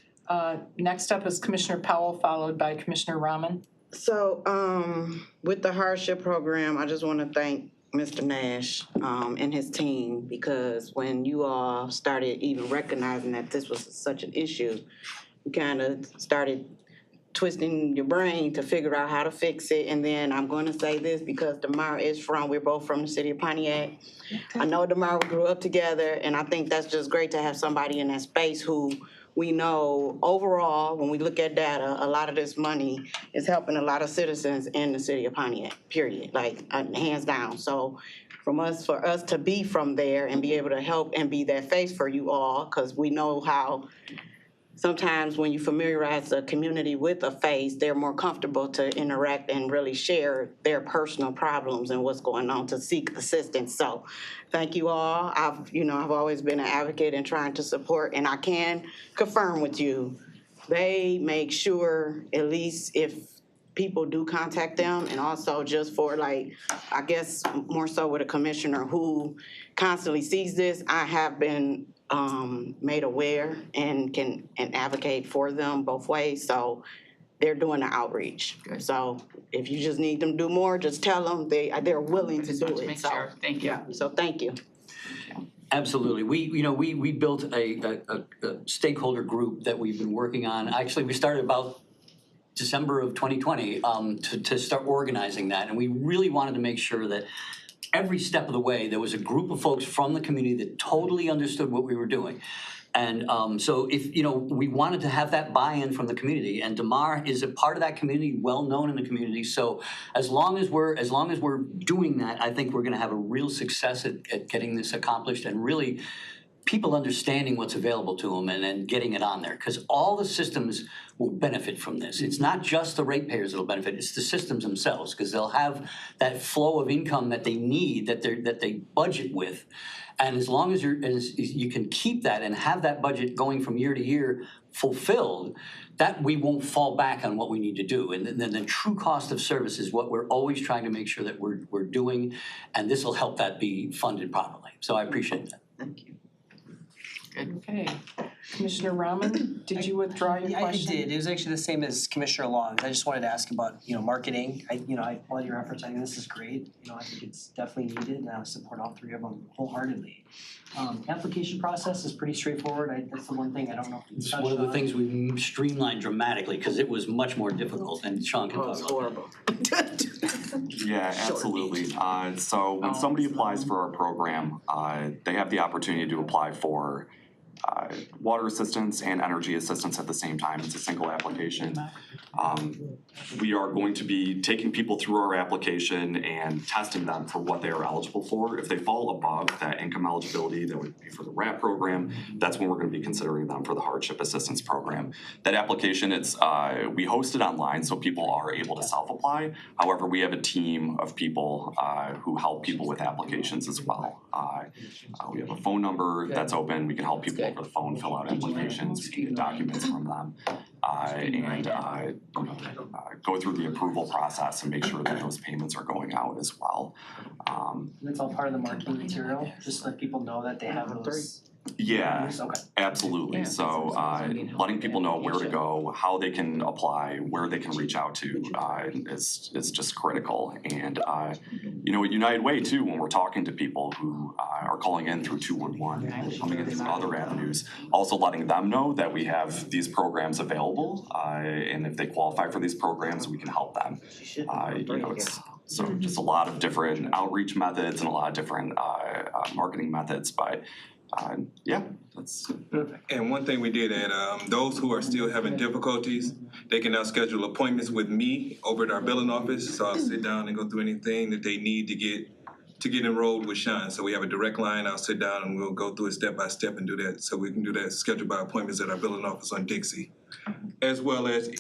Next up is Commissioner Powell, followed by Commissioner Rahman. So, with the hardship program, I just want to thank Mr. Nash and his team, because when you all started even recognizing that this was such an issue, you kind of started twisting your brain to figure out how to fix it. And then I'm going to say this because Damar we're both from the city of Pontiac. I know Damar, we grew up together, and I think that's just great to have somebody in that space who we know overall, when we look at data, a lot of this money is helping a lot of citizens in the city of Pontiac, period, hands down. So for us to be from there and be able to help and be that face for you all, because we know how sometimes when you familiarize the community with a face, they're more comfortable to interact and really share their personal problems and what's going on to seek assistance. So thank you all. I've always been an advocate in trying to support, and I can confirm with you, they make sure, at least if people do contact them, and also just for like, I guess more so with a commissioner who constantly sees this, I have been made aware and can advocate for them both ways. So they're doing the outreach. So if you just need them to do more, just tell them they're willing to do it. So Thank you. yeah, so thank you. Absolutely. We built a stakeholder group that we've been working on. Actually, we started about December of 2020 to start organizing that. And we really wanted to make sure that every step of the way, there was a group of folks from the community that totally understood what we were doing. And so if, we wanted to have that buy-in from the community, and DeMar is a part of that community, well-known in the community. So as long as we're doing that, I think we're gonna have a real success at getting this accomplished, and really people understanding what's available to them and then getting it on there. Because all the systems will benefit from this. It's not just the ratepayers that'll benefit, it's the systems themselves, because they'll have that flow of income that they need, that they budget with. And as long as you can keep that and have that budget going from year to year fulfilled, that we won't fall back on what we need to do. And then the true cost of service is what we're always trying to make sure that we're doing, and this will help that be funded properly. So I appreciate that. Thank you. Okay. Commissioner Rahman, did you withdraw your question? I did. It was actually the same as Commissioner Long's. I just wanted to ask about, marketing. I applaud your efforts. I think this is great. I think it's definitely needed, and I support all three of them wholeheartedly. Application process is pretty straightforward. That's the one thing I don't know if you It's touched one of the on. things we've streamlined dramatically, because it was much more difficult, and Sean can talk about that. Yeah, absolutely. So when somebody applies for our program, they have the opportunity to apply for water assistance and energy assistance at the same time. It's a single application. We are going to be taking people through our application and testing them for what they are eligible for. If they fall above that income eligibility that would be for the RAP program, that's when we're going to be considering them for the hardship assistance program. That application, we host it online so people are able to self-apply. However, we have a team of people who help people with applications as well. We have a phone number that's open. We can help people over the phone fill out applications, we can get documents from them, and go through the approval process and make sure that those payments are going out as well. That's all part of the marketing material, just let people know that they have those. Yeah, Okay. absolutely. So letting people know where to go, how they can apply, where they can reach out to is just critical. And at United Way too, when we're talking to people who are calling in through 211, coming in through other avenues, also letting them know that we have these programs available, and if they qualify for these programs, we can help them. So just a lot of different outreach methods and a lot of different marketing methods, but that's perfect. And one thing we did at those who are still having difficulties, they can now schedule appointments with me over at our billing office. So I'll sit down and go through anything that they need to get enrolled with Sean. So we have a direct line. I'll sit down and we'll go through it step by step and do that. So we can do that scheduled by appointments at our billing office on Dixie, as well as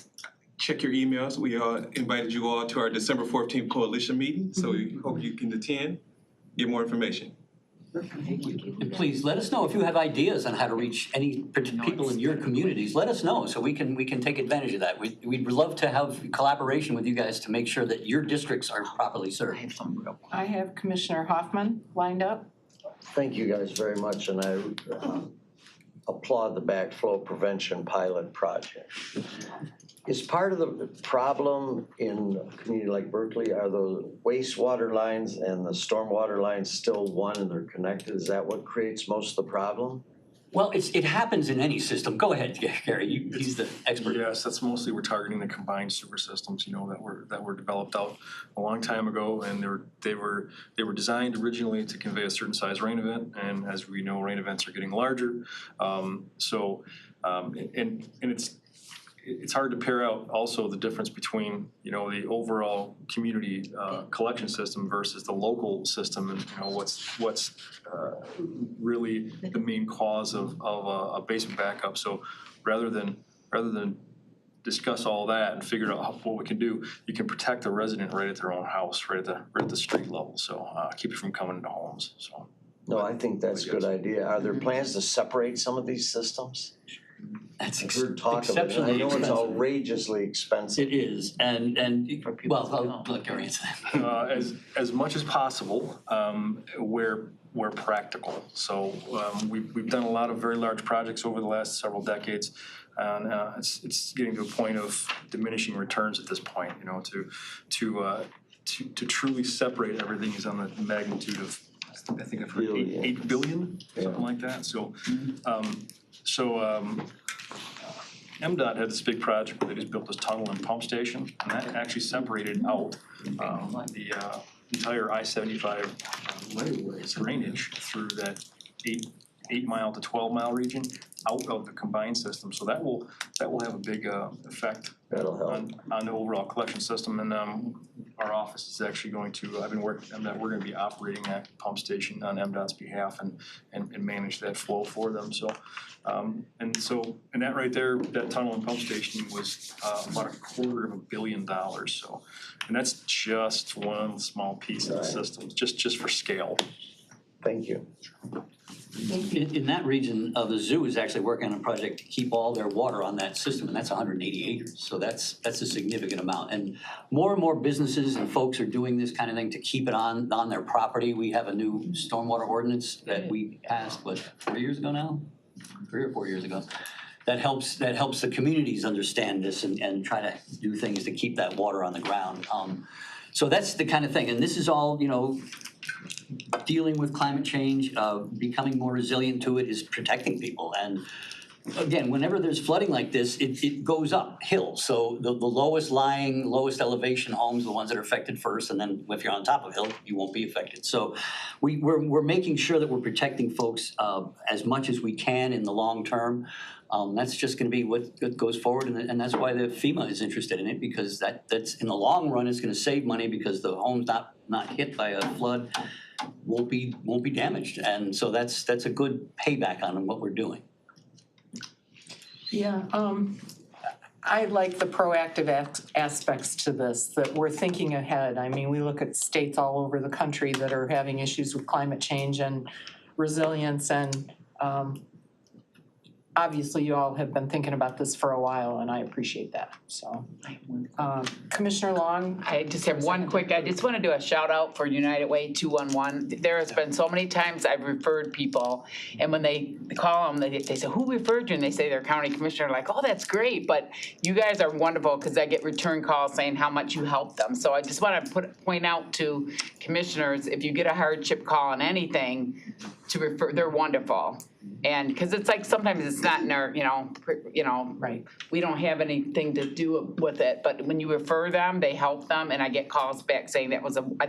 check your emails. We invited you all to our December 14th coalition meeting. So we hope you can attend, get more information. And please let us know if you have ideas on how to reach any people in your communities. Let us know so we can take advantage of that. We'd love to have collaboration with you guys to make sure that your districts are properly served. I have Commissioner Hoffman lined up. Thank you guys very much, and I applaud the backflow prevention pilot project. Is part of the problem in a community like Berkeley, are the wastewater lines and the stormwater lines still one and they're connected? Is that what creates most of the problem? Well, it happens in any system. Go ahead, Gary, he's the expert. Yes, that's mostly, we're targeting the combined sewer systems, that were developed out a long time ago, and they were designed originally to convey a certain size rain event, and as we know, rain events are getting larger. it's hard to pair out also the difference between, the overall community collection system versus the local system, and what's really the main cause of a basement backup. So rather than discuss all that and figure out what we can do, you can protect the resident right at their own house, right at the street level. So keep it from coming into homes. So. No, I think that's a good idea. Are there plans to separate some of these systems? That's I've heard talk of it, and I know it's outrageously expensive. It is, and well, I'll let Gary answer that. As much as possible, where practical. So we've done a lot of very large projects over the last several decades, and it's getting to a point of diminishing returns at this point. To truly separate everything is on the magnitude of, I think I've heard 8 billion, something like that. So. MDOT had this big project where they just built this tunnel and pump station, and that actually separated out the entire I-75 drainage through that 8 mile to 12 mile region out of the combined system. So that will have a big effect on the overall collection system. And our office is actually going to, I've been working on that, we're going to be operating that pump station on MDOT's behalf and manage that flow for them. So and that right there, that tunnel and pump station was about $250 million. So, and that's just one small piece of the system, just for scale. Thank you. In that region, the zoo is actually working on a project to keep all their water on that system, and that's 180 acres. So that's a significant amount. And more businesses and folks are doing this kind of thing to keep it on their property. We have a new stormwater ordinance that we passed, 3 years ago now? 3 or 4 years ago. That helps the communities understand this and try to do things to keep that water on the ground. So that's the kind of thing. And this is all, dealing with climate change, becoming more resilient to it is protecting people. And again, whenever there's flooding like this, it goes uphill. So the lowest elevation homes, the ones that are affected first, and then if you're on top of a hill, you won't be affected. So we're making sure that we're protecting folks as much as we can in the long term. That's just going to be what goes forward, and that's why the FEMA is interested in it, because that's in the long run is going to save money, because the home's not hit by a flood won't be damaged, and so that's a good payback on what we're doing. Yeah, I like the proactive aspects to this, that we're thinking ahead. I mean, we look at states all over the country that are having issues with climate change and resilience, and obviously you all have been thinking about this for a while, and I appreciate that. So, Commissioner Long? I just have I just want to do a shout out for United Way 211. There has been so many times I've referred people, and when they call them, they say, who referred you? And they say their county commissioner, like, oh, that's great, but you guys are wonderful, because I get return calls saying how much you help them. So I just want to point out to commissioners, if you get a hardship call on anything, to refer, they're wonderful. And because it's like sometimes it's not in our, right. We don't have anything to do with it, but when you refer them, they help them, and I get calls back saying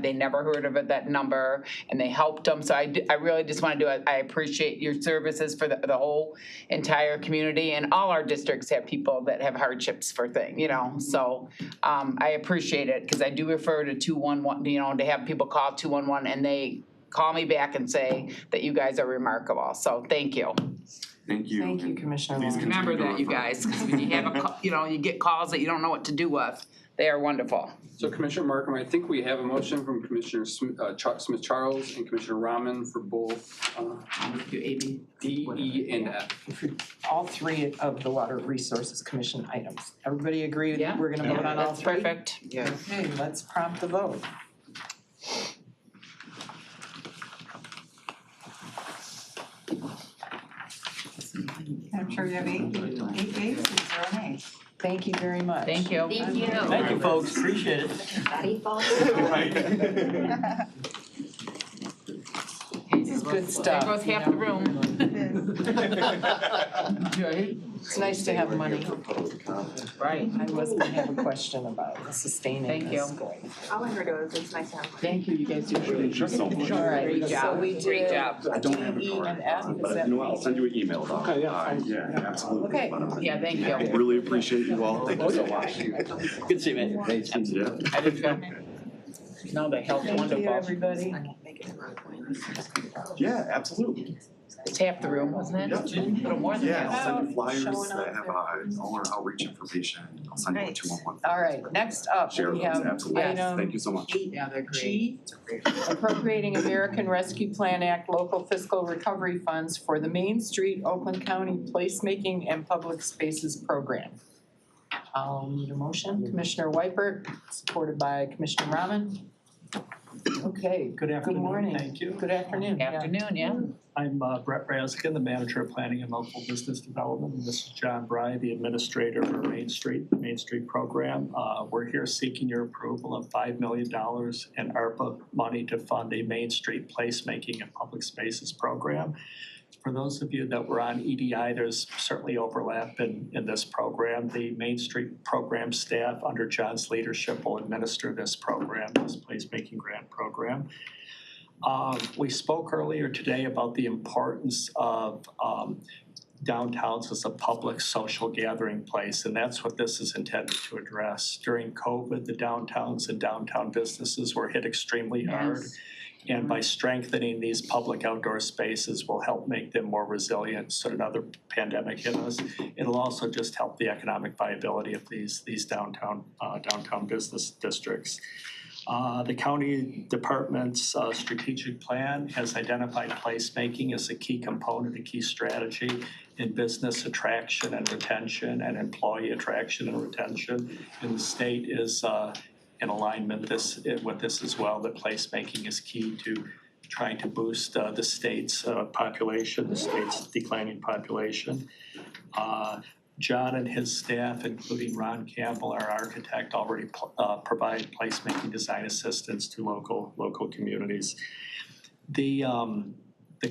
they never heard of it, that number, and they helped them. So I really just want to do it. I appreciate your services for the whole entire community, and all our districts have people that have hardships for things, So I appreciate it, because I do refer to 211, to have people call 211, and they call me back and say that you guys are remarkable. So thank you. Thank you. Thank you, Commissioner Long. Remember that, you guys, because when you have you get calls that you don't know what to do with, they are wonderful. So Commissioner Markham, I think we have a motion from Commissioner Smith-Charles and Commissioner Rahman for both D, E, and F. All three of the Water Resources Commission items. Everybody agree that we're going to vote on all three? Perfect. Yeah. Okay, let's prompt the vote. I'm sure you have eight yeas and 0 nays. Thank you very much. Thank you. Thank you. Thank you, folks. Appreciate it. Everybody falls. This is good stuff. There goes half the room. It's nice to have money. Right. I was gonna have a question about sustaining Thank this. you. All I heard was it's nice to have. Thank you, you guys do. Thank you so much. All right, Great so job. we Great did job. I don't have a D, E, card, and F, is but that you know what, I'll send you an email though. Okay, yeah. Yeah, absolutely. Okay. Yeah, thank you. Really appreciate you all, thank you so much. Good to see you, man. Thanks, yeah. I did too. No, they helped Thank you, wonderful. everybody. Yeah, absolutely. It's half the room, wasn't it? Yep. A little more than Yeah, I'll half. send you flyers Showing that have all our outreach information. I'll send you a 211. All right, next up, Share we those, have absolutely. item Thank you so much. Yeah, they're great. G, appropriating American Rescue Plan Act local fiscal recovery funds for the Main Street Oakland County Placemaking and Public Spaces Program. I'll need a motion. Commissioner Weipert, supported by Commissioner Rahman. Okay, Good afternoon. morning. Thank you. good afternoon. Yeah. Afternoon, yeah. I'm Brett Razikin, the Manager of Planning and Local Business Development, and this is John Bry, the Administrator of our Main Street Program. We're here seeking your approval of $5 million in ARPA money to fund a Main Street Placemaking and Public Spaces Program. For those of you that were on EDI, there's certainly overlap in this program. The Main Street program staff under John's leadership will administer this program, this placemaking grant program. We spoke earlier today about the importance of downtowns as a public social gathering place, and that's what this is intended to address. During COVID, the downtowns and downtown businesses were hit extremely hard. And by strengthening these public outdoor spaces will help make them more resilient should another pandemic hit us. It'll also just help the economic viability of these downtown business districts. The county department's strategic plan has identified placemaking as a key component, a key strategy in business attraction and retention and employee attraction and retention. And the state is in alignment with this as well, that placemaking is key to trying to boost the state's population, the state's declining population. John and his staff, including Ron Campbell, our architect, already provide placemaking design assistance to local communities. The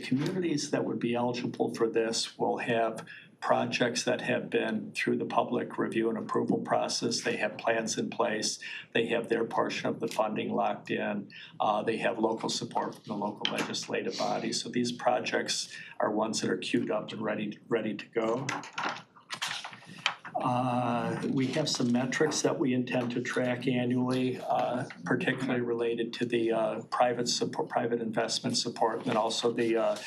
communities that would be eligible for this will have projects that have been through the public review and approval process. They have plans in place. They have their portion of the funding locked in. They have local support from the local legislative body. So these projects are ones that are queued up and ready to go. We have some metrics that we intend to track annually, particularly related to the private investment support, and then also the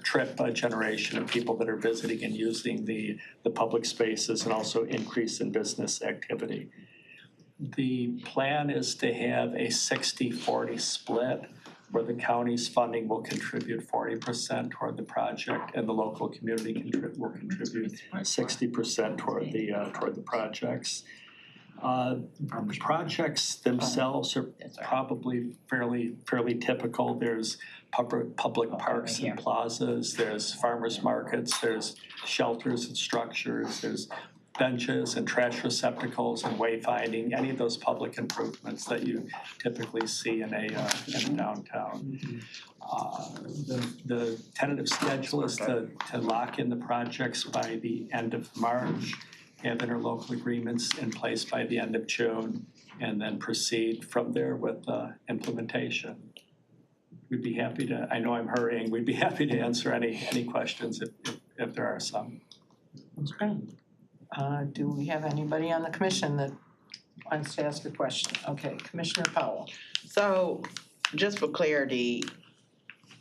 trip generation of people that are visiting and using the public spaces, and also increase in business activity. The plan is to have a 60-40 split, where the county's funding will contribute 40% toward the project, and the local community will contribute 60% toward the projects. The projects themselves are probably fairly typical. There's public parks and plazas, there's farmers markets, there's shelters and structures, there's benches and trash receptacles and wayfinding, any of those public improvements that you typically see in a downtown. The tentative schedule is to lock in the projects by the end of March, have interlocal agreements in place by the end of June, and then proceed from there with implementation. We'd be happy to, I know I'm hurrying, we'd be happy to answer any questions if there are some. That's great. Do we have anybody on the commission that wants to ask a question? Okay, Commissioner Powell. So, just for clarity,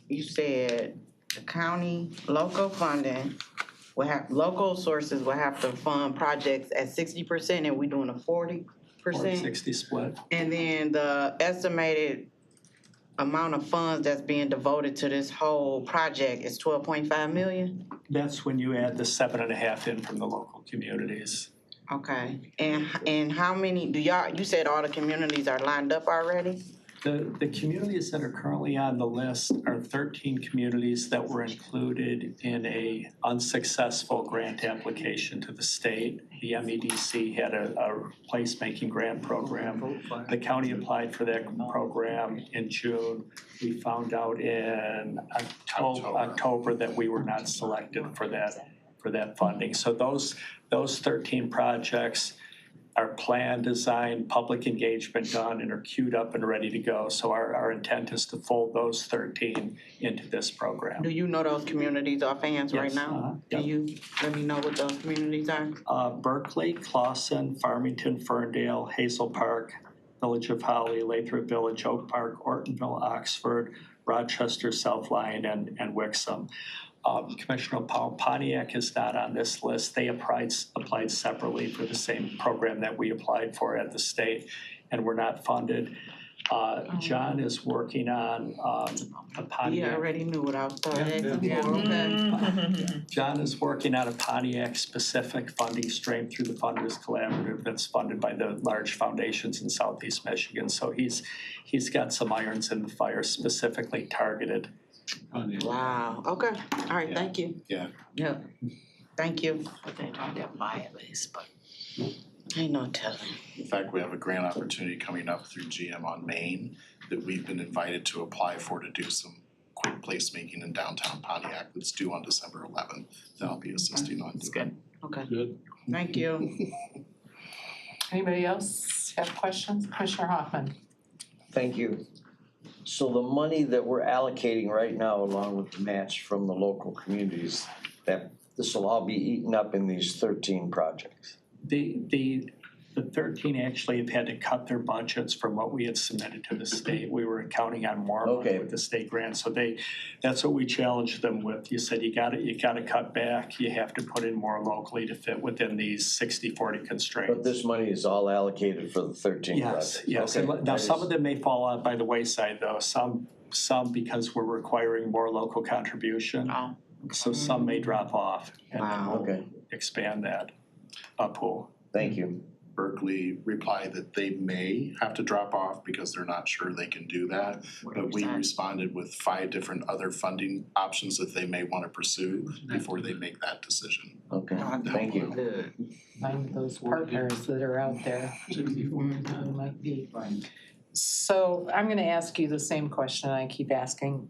you said the county local funding will have, local sources will have to fund projects at 60% and we're doing a 40%? 40-60 split. And then the estimated amount of funds that's being devoted to this whole project is 12.5 million? That's when you add the 7.5 in from the local communities. Okay, and how many, you said all the communities are lined up already? The communities that are currently on the list are 13 communities that were included in a unsuccessful grant application to the state. The MEDC had a placemaking grant program. The county applied for that program in June. We found out in October that we were not selected for that funding. So those 13 projects are planned, designed, public engagement done, and are queued up and ready to go. So our intent is to fold those 13 into this program. Do you know those communities offhand right Yes, now? yep. Can you let me know what those communities are? Berkeley, Clawson, Farmington, Ferndale, Hazel Park, Village of Holly, Lathrop Village, Oak Park, Ortonville, Oxford, Rochester, South Lyon, and Wixom. Commissioner Pontiac is not on this list. They applied separately for the same program that we applied for at the state and were not funded. John is working on a Pontiac. Yeah, I already knew what I was talking Yeah. okay. John is working on a Pontiac specific funding stream through the Funders Collaborative that's funded by the large foundations in Southeast Michigan. So he's got some irons in the fire specifically targeted. Wow, okay, all right, thank you. Yeah. Yeah, thank you. But they don't have my at least, but. Ain't no telling. In fact, we have a grant opportunity coming up through GM on Main that we've been invited to apply for to do some quick placemaking in downtown Pontiac that's due on December 11th that I'll be assisting on doing. Okay, Good. thank you. Anybody else have questions? Commissioner Hoffman? Thank you. So the money that we're allocating right now, along with the match from the local communities, that this will all be eaten up in these 13 projects. The 13 actually have had to cut their budgets from what we had submitted to the state. We were counting on more money with the state grant, so that's what we challenged them with. You said you gotta cut back, you have to put in more locally to fit within these 60-40 constraints. But this money is all allocated for the 13 projects? Yes. Okay. And now some of them may fall out by the wayside though, some because we're requiring more local contribution. So some may drop off and then we'll expand that pool. Thank you. Berkeley replied that they may have to drop off because they're not sure they can do that. But we responded with 5 different other funding options that they may want to pursue before they make that decision. Okay, thank you. Find those partners that are out there. Might be. So I'm gonna ask you the same question I keep asking.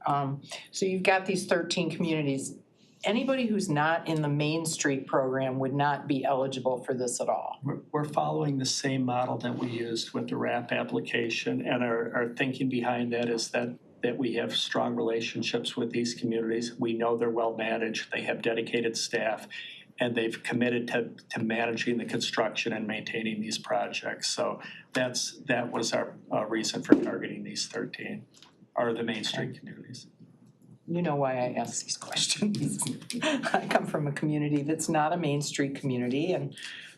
So you've got these 13 communities. Anybody who's not in the Main Street program would not be eligible for this at all? We're following the same model that we used with the RAP application, and our thinking behind that is that we have strong relationships with these communities. We know they're well managed, they have dedicated staff, and they've committed to managing the construction and maintaining these projects. So that was our reason for targeting these 13, or the Main Street communities. You know why I ask these questions. I come from a community that's not a Main Street community, and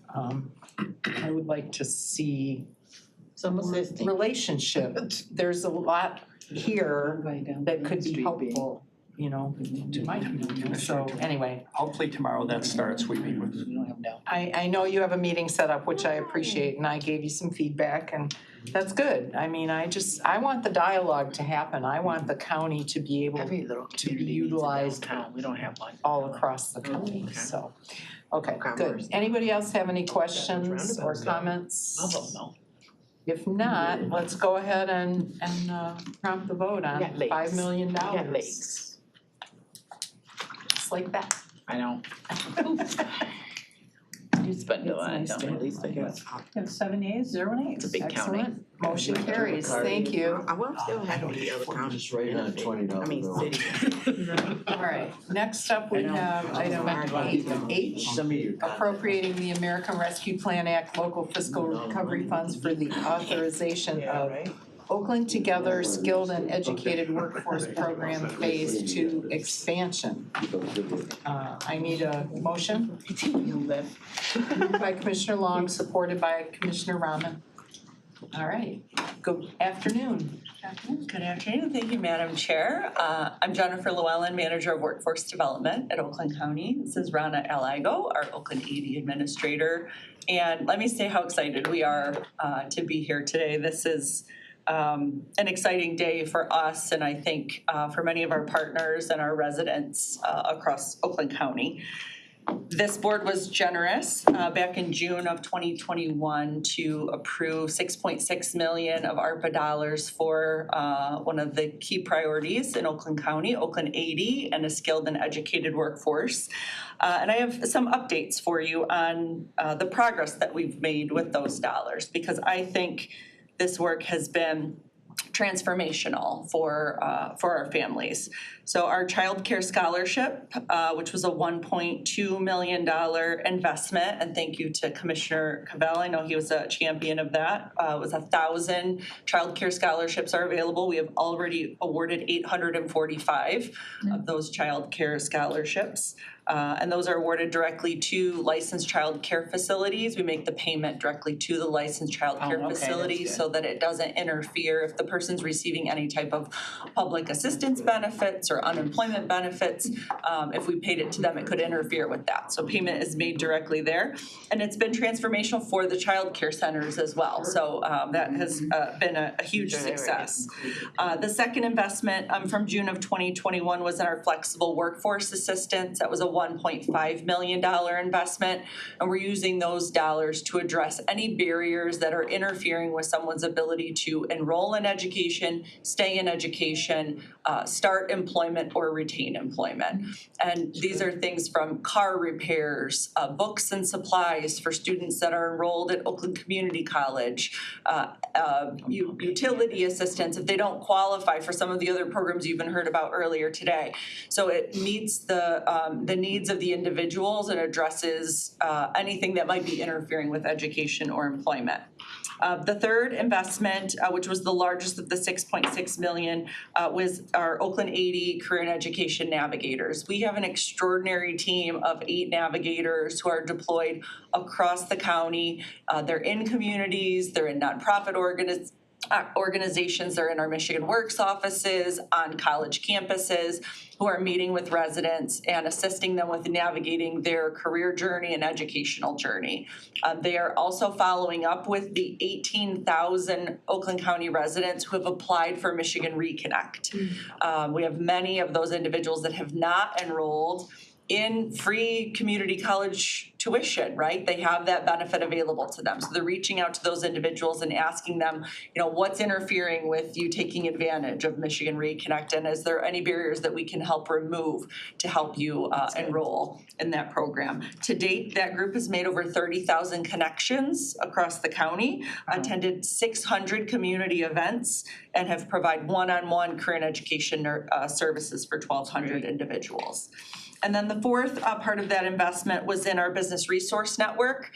I would like to see some assistance. Relationship. There's a lot here that could be helpful, you know, to my community. So anyway. Hopefully tomorrow that starts, we meet with. I know you have a meeting set up, which I appreciate, and I gave you some feedback, and that's good. I mean, I want the dialogue to happen. I want the county to be able to be utilized We don't have one. all across the county, so. Okay, good. Anybody else have any questions or comments? If not, let's go ahead and prompt the vote on $5 million. Just like that. I know. You spend a lot, don't you? We have 7 yeas, 0 nays. It's a big county. Excellent. Motion carries. Thank you. I will still have the other counties. Just writing on $20. I mean, city. All right, next up we have item 8H, appropriating the American Rescue Plan Act local fiscal recovery funds for the authorization of Oakland Together Skilled and Educated Workforce Program Phase 2 expansion. I need a motion. Moved by Commissioner Long, supported by Commissioner Rahman. All right, good afternoon. Good afternoon. Thank you, Madam Chair. I'm Jennifer Llewellyn, Manager of Workforce Development at Oakland County. This is Rana Aligo, our Oakland AD Administrator. And let me say how excited we are to be here today. This is an exciting day for us and I think for many of our partners and our residents across Oakland County. This board was generous back in June of 2021 to approve 6.6 million of ARPA dollars for one of the key priorities in Oakland County, Oakland 80, and a skilled and educated workforce. And I have some updates for you on the progress that we've made with those dollars, because I think this work has been transformational for our families. So our child care scholarship, which was a $1.2 million investment, and thank you to Commissioner Cavell, I know he was a champion of that, was 1,000 child care scholarships are available. We have already awarded 845 of those child care scholarships. And those are awarded directly to licensed child care facilities. We make the payment directly to the licensed child care facility so that it doesn't interfere if the person's receiving any type of public assistance benefits or unemployment benefits. If we paid it to them, it could interfere with that. So payment is made directly there. And it's been transformational for the child care centers as well. So that has been a huge success. The second investment from June of 2021 was in our flexible workforce assistance. That was a $1.5 million investment, and we're using those dollars to address any barriers that are interfering with someone's ability to enroll in education, stay in education, start employment, or retain employment. And these are things from car repairs, books and supplies for students that are enrolled at Oakland Community College, utility assistance if they don't qualify for some of the other programs you've heard about earlier today. So it meets the needs of the individuals and addresses anything that might be interfering with education or employment. The third investment, which was the largest of the 6.6 million, was our Oakland 80 Career and Education Navigators. We have an extraordinary team of 8 navigators who are deployed across the county. They're in communities, they're in nonprofit organizations, they're in our Michigan Works offices, on college campuses, who are meeting with residents and assisting them with navigating their career journey and educational journey. They are also following up with the 18,000 Oakland County residents who have applied for Michigan Reconnect. We have many of those individuals that have not enrolled in free community college tuition, right? They have that benefit available to them. So they're reaching out to those individuals and asking them, what's interfering with you taking advantage of Michigan Reconnect, and is there any barriers that we can help remove to help you enroll in that program? To date, that group has made over 30,000 connections across the county, attended 600 community events, and have provided one-on-one career and education services for 1,200 individuals. And then the fourth part of that investment was in our business resource network.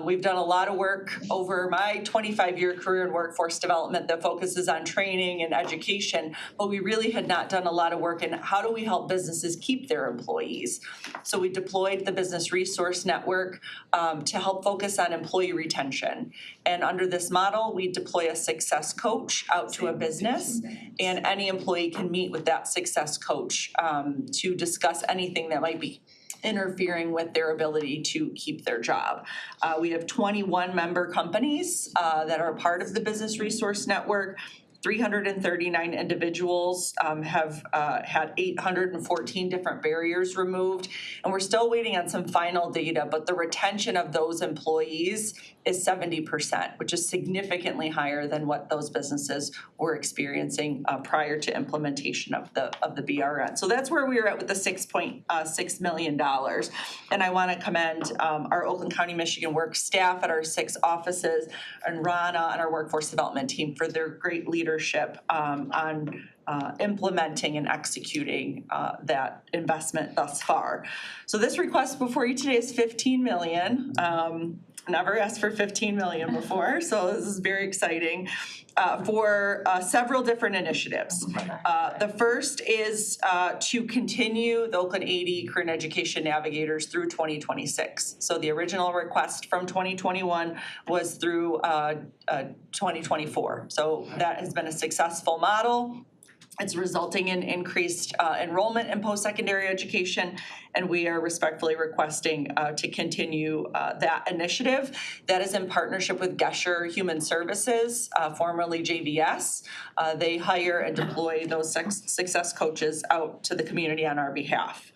We've done a lot of work over my 25-year career in workforce development that focuses on training and education, but we really had not done a lot of work in how do we help businesses keep their employees. So we deployed the business resource network to help focus on employee retention. And under this model, we deploy a success coach out to a business, and any employee can meet with that success coach to discuss anything that might be interfering with their ability to keep their job. We have 21 member companies that are part of the Business Resource Network. 339 individuals have had 814 different barriers removed, and we're still waiting on some final data, but the retention of those employees is 70%, which is significantly higher than what those businesses were experiencing prior to implementation of the BRN. So that's where we are at with the $6.6 million. And I want to commend our Oakland County, Michigan Works staff at our 6 offices, and Rana and our workforce development team for their great leadership on implementing and executing that investment thus far. So this request before you today is $15 million. Never asked for $15 million before, so this is very exciting for several different initiatives. The first is to continue the Oakland 80 Career and Education Navigators through 2026. So the original request from 2021 was through 2024. So that has been a successful model. It's resulting in increased enrollment in post-secondary education, and we are respectfully requesting to continue that initiative. That is in partnership with Gesher Human Services, formerly JVS. They hire and deploy those success coaches out to the community on our behalf.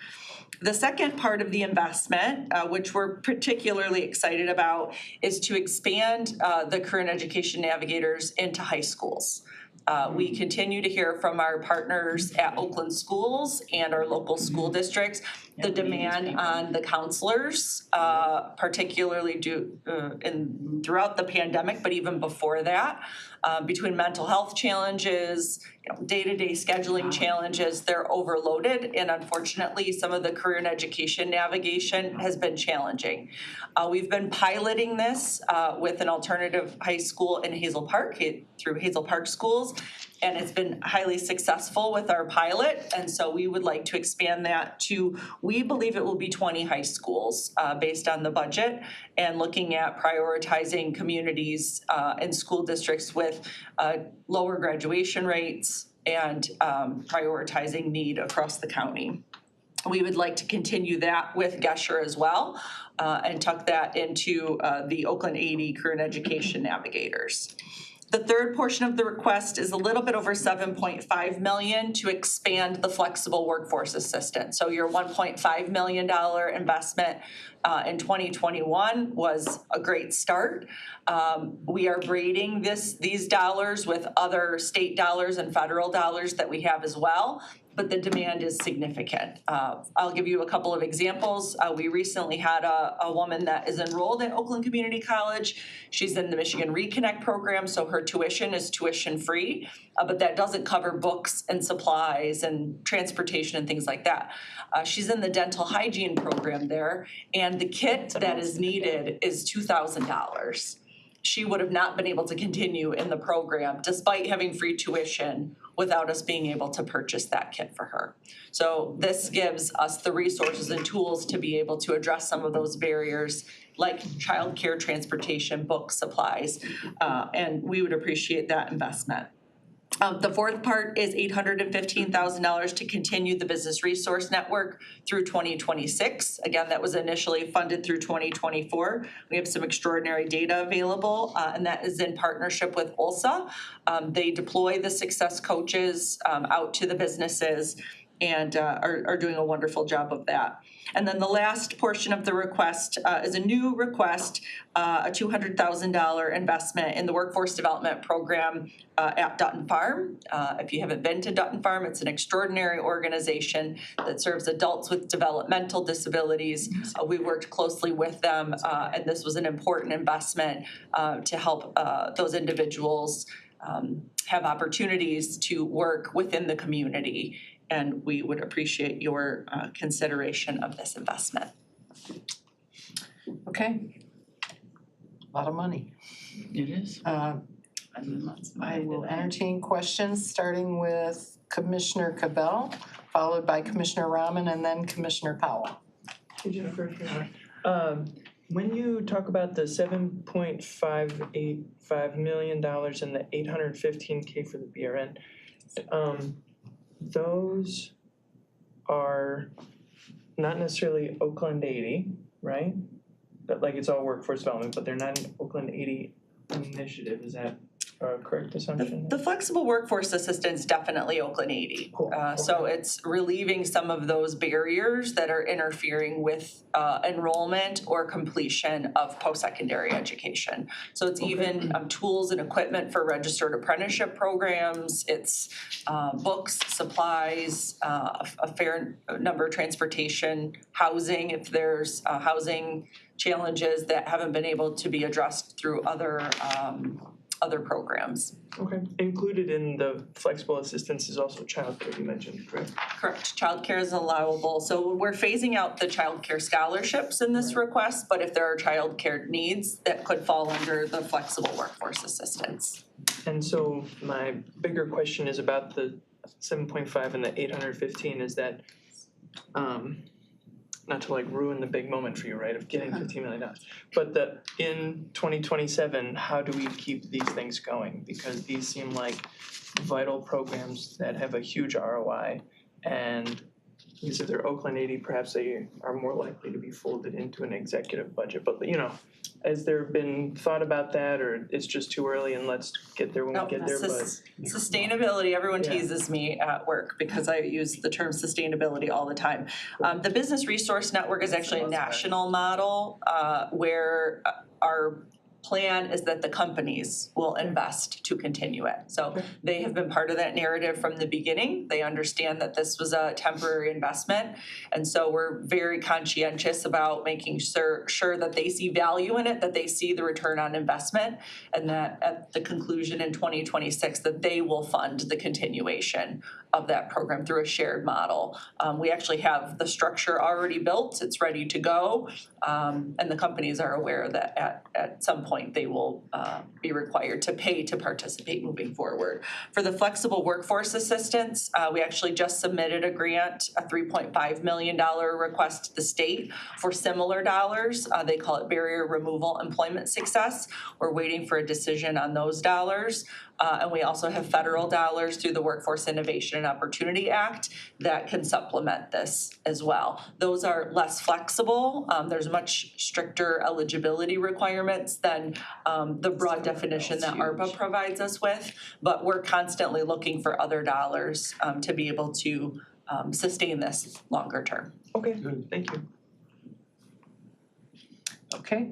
The second part of the investment, which we're particularly excited about, is to expand the current education navigators into high schools. We continue to hear from our partners at Oakland Schools and our local school districts the demand on the counselors, particularly throughout the pandemic, but even before that, between mental health challenges, day-to-day scheduling challenges, they're overloaded, and unfortunately, some of the career and education navigation has been challenging. We've been piloting this with an alternative high school in Hazel Park through Hazel Park Schools, and it's been highly successful with our pilot, and so we would like to expand that to, we believe it will be 20 high schools based on the budget, and looking at prioritizing communities and school districts with lower graduation rates and prioritizing need across the county. We would like to continue that with Gesher as well and tuck that into the Oakland 80 Career Education Navigators. The third portion of the request is a little bit over $7.5 million to expand the flexible workforce assistant. So your $1.5 million investment in 2021 was a great start. We are braiding these dollars with other state dollars and federal dollars that we have as well, but the demand is significant. I'll give you a couple of examples. We recently had a woman that is enrolled at Oakland Community College. She's in the Michigan Reconnect program, so her tuition is tuition free, but that doesn't cover books and supplies and transportation and things like that. She's in the dental hygiene program there, and the kit that is needed is $2,000. She would have not been able to continue in the program despite having free tuition without us being able to purchase that kit for her. So this gives us the resources and tools to be able to address some of those barriers like childcare, transportation, books, supplies, and we would appreciate that investment. The fourth part is $815,000 to continue the Business Resource Network through 2026. Again, that was initially funded through 2024. We have some extraordinary data available, and that is in partnership with OLSA. They deploy the success coaches out to the businesses and are doing a wonderful job of that. And then the last portion of the request is a new request, a $200,000 investment in the workforce development program at Dutton Farm. If you haven't been to Dutton Farm, it's an extraordinary organization that serves adults with developmental disabilities. We worked closely with them, and this was an important investment to help those individuals have opportunities to work within the community. And we would appreciate your consideration of this investment. Okay. A lot of money. It is. I will entertain questions, starting with Commissioner Cabell, followed by Commissioner Rahman, and then Commissioner Powell. Hey Jennifer, when you talk about the $7.585 million and the $815K for the BRN, those are not necessarily Oakland 80, right? But like it's all workforce development, but they're not an Oakland 80 initiative, is that a correct assumption? The flexible workforce assistance definitely Oakland 80. Cool. So it's relieving some of those barriers that are interfering with enrollment or completion of post-secondary education. So it's even tools and equipment for registered apprenticeship programs. It's books, supplies, a fair number of transportation, housing, if there's housing challenges that haven't been able to be addressed through other programs. Okay. Included in the flexible assistance is also childcare, you mentioned, correct? Correct. Childcare is allowable. So we're phasing out the childcare scholarships in this request, but if there are childcare needs, that could fall under the flexible workforce assistance. And so my bigger question is about the 7.5 and the 815 is that not to like ruin the big moment for you, right, of getting $15 million. But in 2027, how do we keep these things going? Because these seem like vital programs that have a huge ROI, and because if they're Oakland 80, perhaps they are more likely to be folded into an executive budget. But has there been thought about that, or it's just too early and let's get there when we get there? But Sustainability, everyone teases me at work because I use the term sustainability all the time. The Business Resource Network is actually a national model where our plan is that the companies will invest to continue it. So they have been part of that narrative from the beginning. They understand that this was a temporary investment. And so we're very conscientious about making sure that they see value in it, that they see the return on investment, and that at the conclusion in 2026 that they will fund the continuation of that program through a shared model. We actually have the structure already built, it's ready to go, and the companies are aware that at some point they will be required to pay to participate moving forward. For the flexible workforce assistance, we actually just submitted a grant, a $3.5 million request to the state for similar dollars. They call it Barrier Removal Employment Success. We're waiting for a decision on those dollars. And we also have federal dollars through the Workforce Innovation and Opportunity Act that can supplement this as well. Those are less flexible. There's much stricter eligibility requirements than the broad definition that ARPA provides us with, but we're constantly looking for other dollars to be able to sustain this longer term. Okay, thank you. Okay.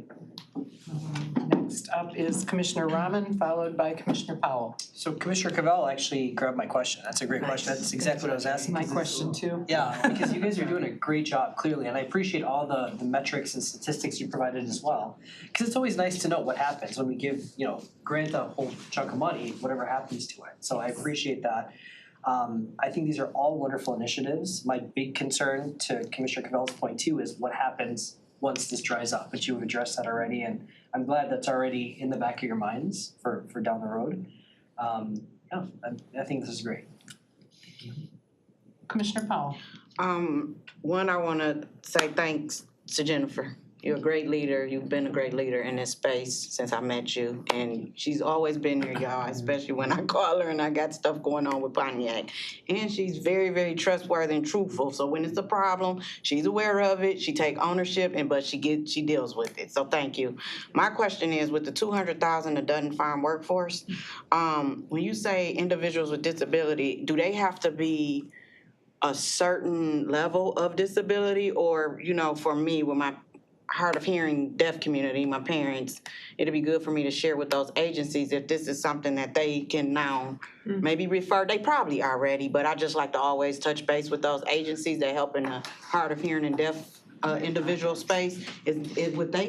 Next up is Commissioner Rahman, followed by Commissioner Powell. So Commissioner Cavell actually grabbed my question. That's a great question. That's exactly what I was asking. My question too. Yeah, because you guys are doing a great job, clearly, and I appreciate all the metrics and statistics you provided as well. Because it's always nice to know what happens when we give, grant a whole chunk of money, whatever happens to it. So I appreciate that. I think these are all wonderful initiatives. My big concern, to Commissioner Cavell's point too, is what happens once this dries up, but you have addressed that already, and I'm glad that's already in the back of your minds for down the road. I think this is great. Commissioner Powell. One, I wanna say thanks to Jennifer. You're a great leader. You've been a great leader in this space since I met you. And she's always been here, y'all, especially when I call her and I got stuff going on with Pontiac. And she's very, very trustworthy and truthful. So when it's a problem, she's aware of it. She take ownership, but she deals with it. So thank you. My question is, with the 200,000 that doesn't farm workforce, when you say individuals with disability, do they have to be a certain level of disability? Or, for me, with my hard of hearing deaf community, my parents, it'd be good for me to share with those agencies if this is something that they can now maybe refer. They probably are ready, but I just like to always touch base with those agencies that help in the hard of hearing and deaf individual space. Would they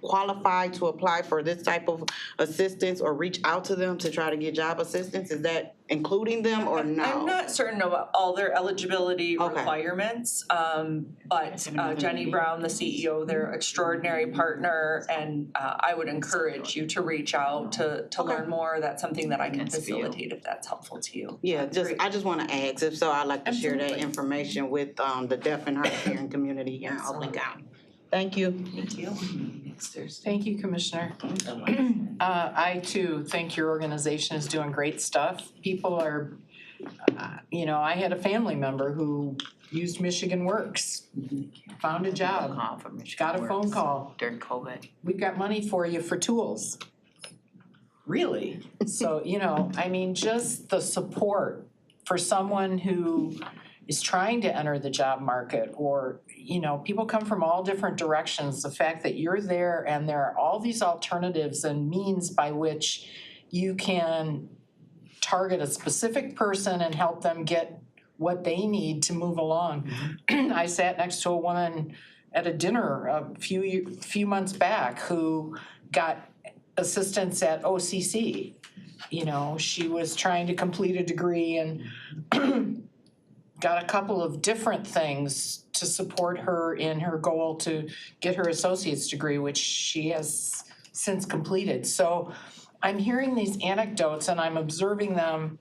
qualify to apply for this type of assistance or reach out to them to try to get job assistance? Is that including them or no? I'm not certain about all their eligibility requirements, but Jenny Brown, the CEO, they're an extraordinary partner, and I would encourage you to reach out to learn more. That's something that I can facilitate if that's helpful to you. Yeah, I just want to ask. If so, I'd like to share that information with the deaf and hard of hearing community here in Oakland County. Thank you. Thank you. Thank you, Commissioner. I too think your organization is doing great stuff. People are, I had a family member who used Michigan Works, found a job, got a phone call. During COVID. We've got money for you for tools. Really? So, just the support for someone who is trying to enter the job market, or people come from all different directions. The fact that you're there and there are all these alternatives and means by which you can target a specific person and help them get what they need to move along. I sat next to a woman at a dinner a few months back who got assistance at OCC. She was trying to complete a degree and got a couple of different things to support her in her goal to get her associate's degree, which she has since completed. So I'm hearing these anecdotes and I'm observing them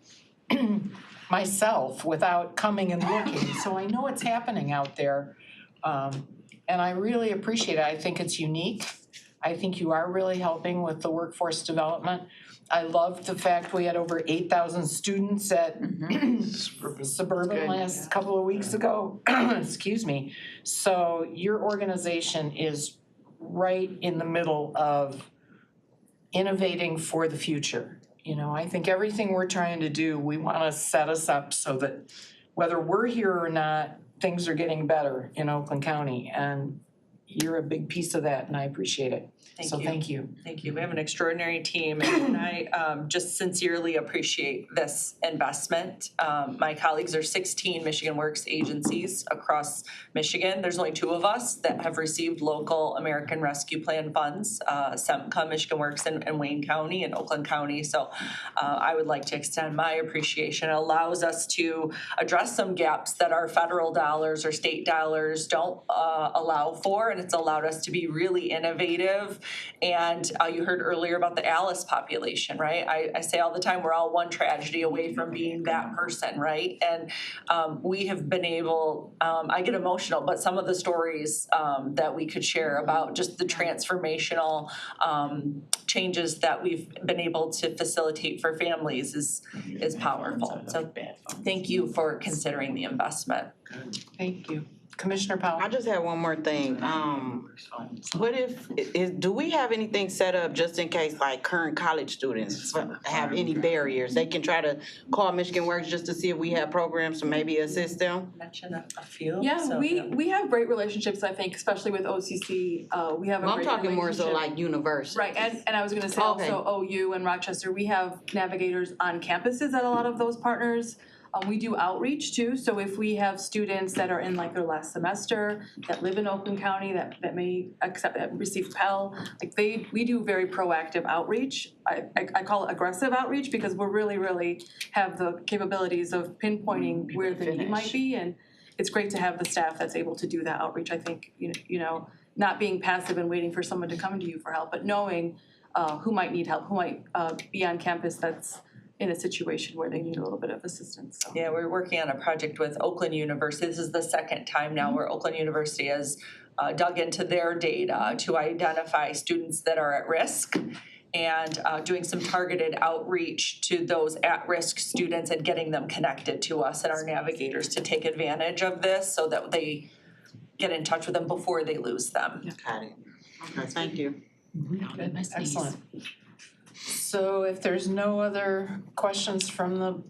myself without coming and looking. So I know it's happening out there. And I really appreciate it. I think it's unique. I think you are really helping with the workforce development. I love the fact we had over 8,000 students at Suburban last couple of weeks ago. Excuse me. So your organization is right in the middle of innovating for the future. You know, I think everything we're trying to do, we want to set us up so that whether we're here or not, things are getting better in Oakland County, and you're a big piece of that, and I appreciate it. So thank you. Thank you. We have an extraordinary team, and I just sincerely appreciate this investment. My colleagues are 16 Michigan Works agencies across Michigan. There's only 2 of us that have received local American Rescue Plan funds, SEMCA, Michigan Works in Wayne County and Oakland County. So I would like to extend my appreciation. It allows us to address some gaps that our federal dollars or state dollars don't allow for, and it's allowed us to be really innovative. And you heard earlier about the Alice population, right? I say all the time, we're all one tragedy away from being that person, right? And we have been able, I get emotional, but some of the stories that we could share about just the transformational changes that we've been able to facilitate for families is powerful. So thank you for considering the investment. Thank you. Commissioner Powell. I just have one more thing. What if, do we have anything set up just in case like current college students have any barriers? They can try to call Michigan Works just to see if we have programs to maybe assist them? Mention a few. Yeah, we have great relationships, I think, especially with OCC. We have a Well, I'm great talking more so relationship. like universities. Right, and I was gonna say Okay. also OU and Rochester, we have navigators on campuses at a lot of those partners. We do outreach too, so if we have students that are in like their last semester, that live in Oakland County, that may receive Pell, like we do very proactive outreach. I call it aggressive outreach because we're really have the capabilities of pinpointing where the need might be, and it's great to have the staff that's able to do that outreach. I think, you know, not being passive and waiting for someone to come to you for help, but knowing who might need help, who might be on campus that's in a situation where they need a little bit of assistance. So. Yeah, we're working on a project with Oakland University. This is the second time now where Oakland University has dug into their data to identify students that are at risk and doing some targeted outreach to those at-risk students and getting them connected to us and our navigators to take advantage of this so that they get in touch with them before they lose them. Got it. Okay, thank you. Good. Excellent. So if there's no other questions from the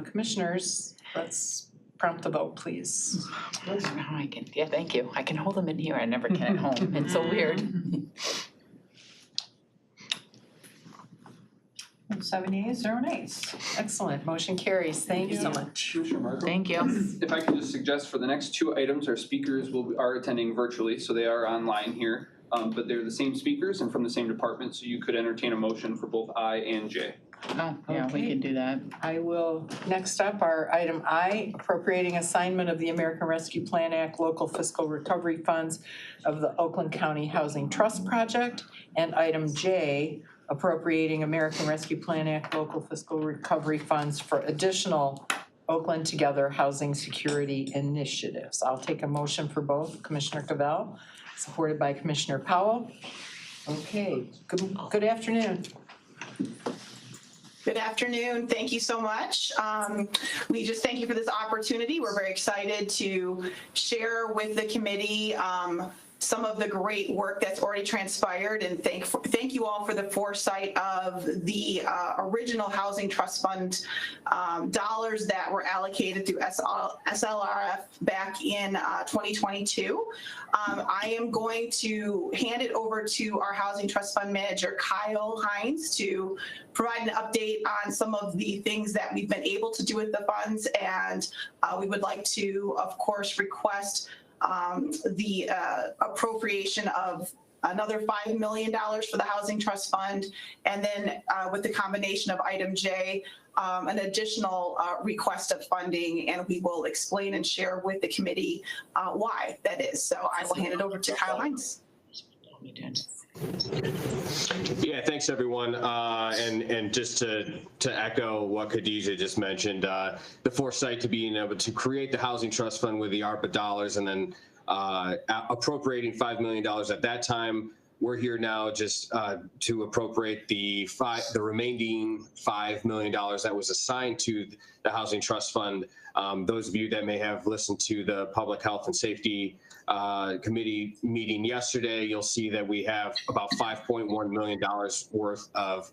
commissioners, let's prompt the vote, please. Yeah, thank you. I can hold them in here. I never can at home. It's so weird. 7 yeas, 0 nays. Excellent. Motion carries. Thank you so much. Commissioner Marco? Thank you. If I could just suggest for the next 2 items, our speakers are attending virtually, so they are online here. But they're the same speakers and from the same department, so you could entertain a motion for both I and J. Oh, yeah, we can do that. I will, next up, our item I, appropriating assignment of the American Rescue Plan Act local fiscal recovery funds of the Oakland County Housing Trust Project. And item J, appropriating American Rescue Plan Act local fiscal recovery funds for additional Oakland Together housing security initiatives. I'll take a motion for both. Commissioner Cavell, supported by Commissioner Powell. Okay, good afternoon. Good afternoon. Thank you so much. We just thank you for this opportunity. We're very excited to share with the committee some of the great work that's already transpired, and thank you all for the foresight of the original Housing Trust Fund dollars that were allocated through SLRF back in 2022. I am going to hand it over to our Housing Trust Fund manager, Kyle Hines, to provide an update on some of the things that we've been able to do with the funds, and we would like to, of course, request the appropriation of another $5 million for the Housing Trust Fund, and then with the combination of item J, an additional request of funding, and we will explain and share with the committee why that is. So I will hand it over to Kyle Hines. Yeah, thanks everyone. And just to echo what Khadijah just mentioned, the foresight to being able to create the Housing Trust Fund with the ARPA dollars and then appropriating $5 million at that time. We're here now just to appropriate the remaining $5 million that was assigned to the Housing Trust Fund. Those of you that may have listened to the Public Health and Safety Committee meeting yesterday, you'll see that we have about $5.1 million worth of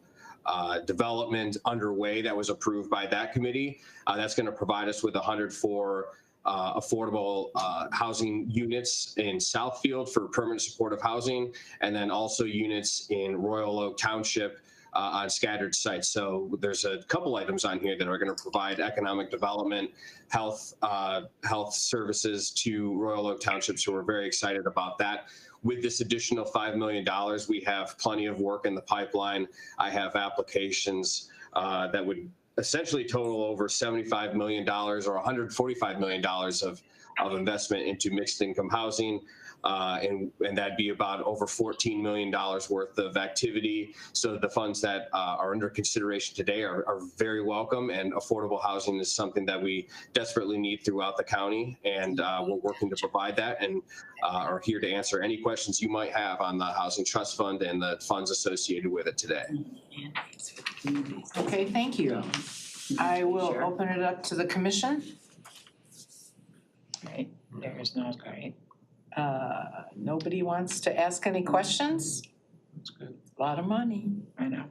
development underway that was approved by that committee. That's going to provide us with 104 affordable housing units in Southfield for permanent supportive housing, and then also units in Royal Oak Township on scattered sites. So there's a couple items on here that are going to provide economic development, health services to Royal Oak Township. So we're very excited about that. With this additional $5 million, we have plenty of work in the pipeline. I have applications that would essentially total over $75 million or $145 million of investment into mixed income housing. And that'd be about over $14 million worth of activity. So the funds that are under consideration today are very welcome, and affordable housing is something that we desperately need throughout the county. And we're working to provide that, and are here to answer any questions you might have on the Housing Trust Fund and the funds associated with it today. Okay, thank you. I will open it up to the commission. Right, there's no, right. Nobody wants to ask any questions? That's good. A lot of money. I know.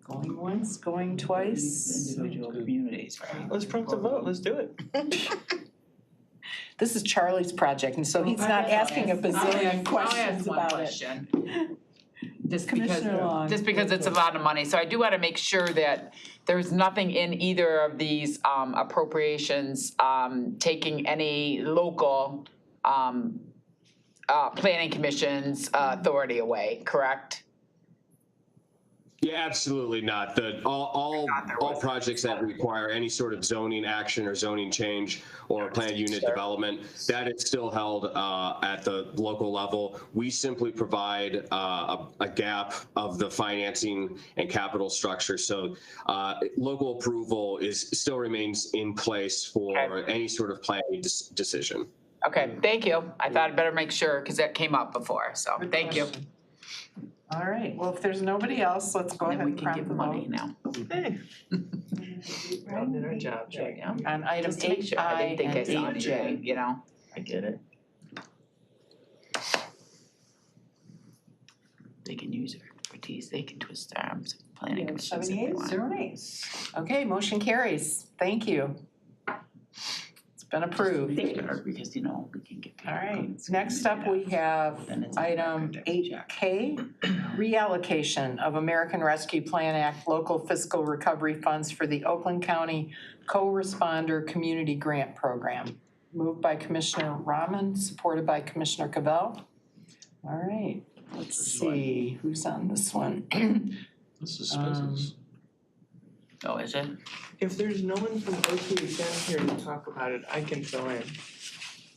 Going once, going twice. Individual communities, right? Let's prompt a vote, let's do it. This is Charlie's project, and so he's not asking a bazillion questions about it. Just Commissioner Long. just because it's a lot of money, so I do wanna make sure that there's nothing in either of these appropriations taking any local planning commission's authority away, correct? Yeah, absolutely not. All projects that require any sort of zoning action or zoning change or planned unit development, that is still held at the local level. We simply provide a gap of the financing and capital structure. So local approval still remains in place for any sort of planning decision. Okay, thank you. I thought I'd better make sure, because that came up before, so thank you. All right, well, if there's nobody else, let's go ahead and prompt the vote. now. Hey. We all did our job, Jay. On item Just to make sure, I 8I didn't think I saw and anything, 8J. you know? I get it. They can use their expertise, they can twist their arms, planning commissions if 7 they yeas, want. 0 nays. Okay, motion carries. Thank you. It's been approved. Because, you know, we can get. All right, next up we have item 8K, reallocation of American Rescue Plan Act local fiscal recovery funds for the Oakland County Co-Responder Community Grant Program. Moved by Commissioner Rahman, supported by Commissioner Cavell. All right, let's see, who's on this one? This is business. Oh, is it? If there's no one from OTHM here to talk about it, I can fill in.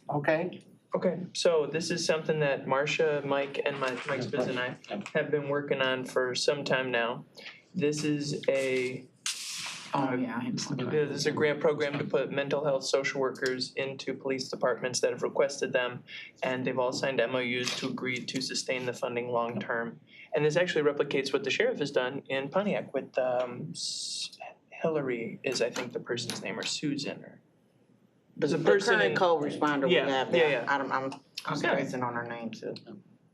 Okay. Okay, so this is something that Marcia, Mike, and Mike Spiz and I have been working on for some time now. This is a this is a grant program to put mental health social workers into police departments that have requested them, and they've all signed MOUs to agree to sustain the funding long term. And this actually replicates what the sheriff has done in Pontiac with Hillary is, I think, the person's name, or Susan, or there's a person current in co-responder we Yeah, have yeah, there. yeah. I'm spacing on her name too.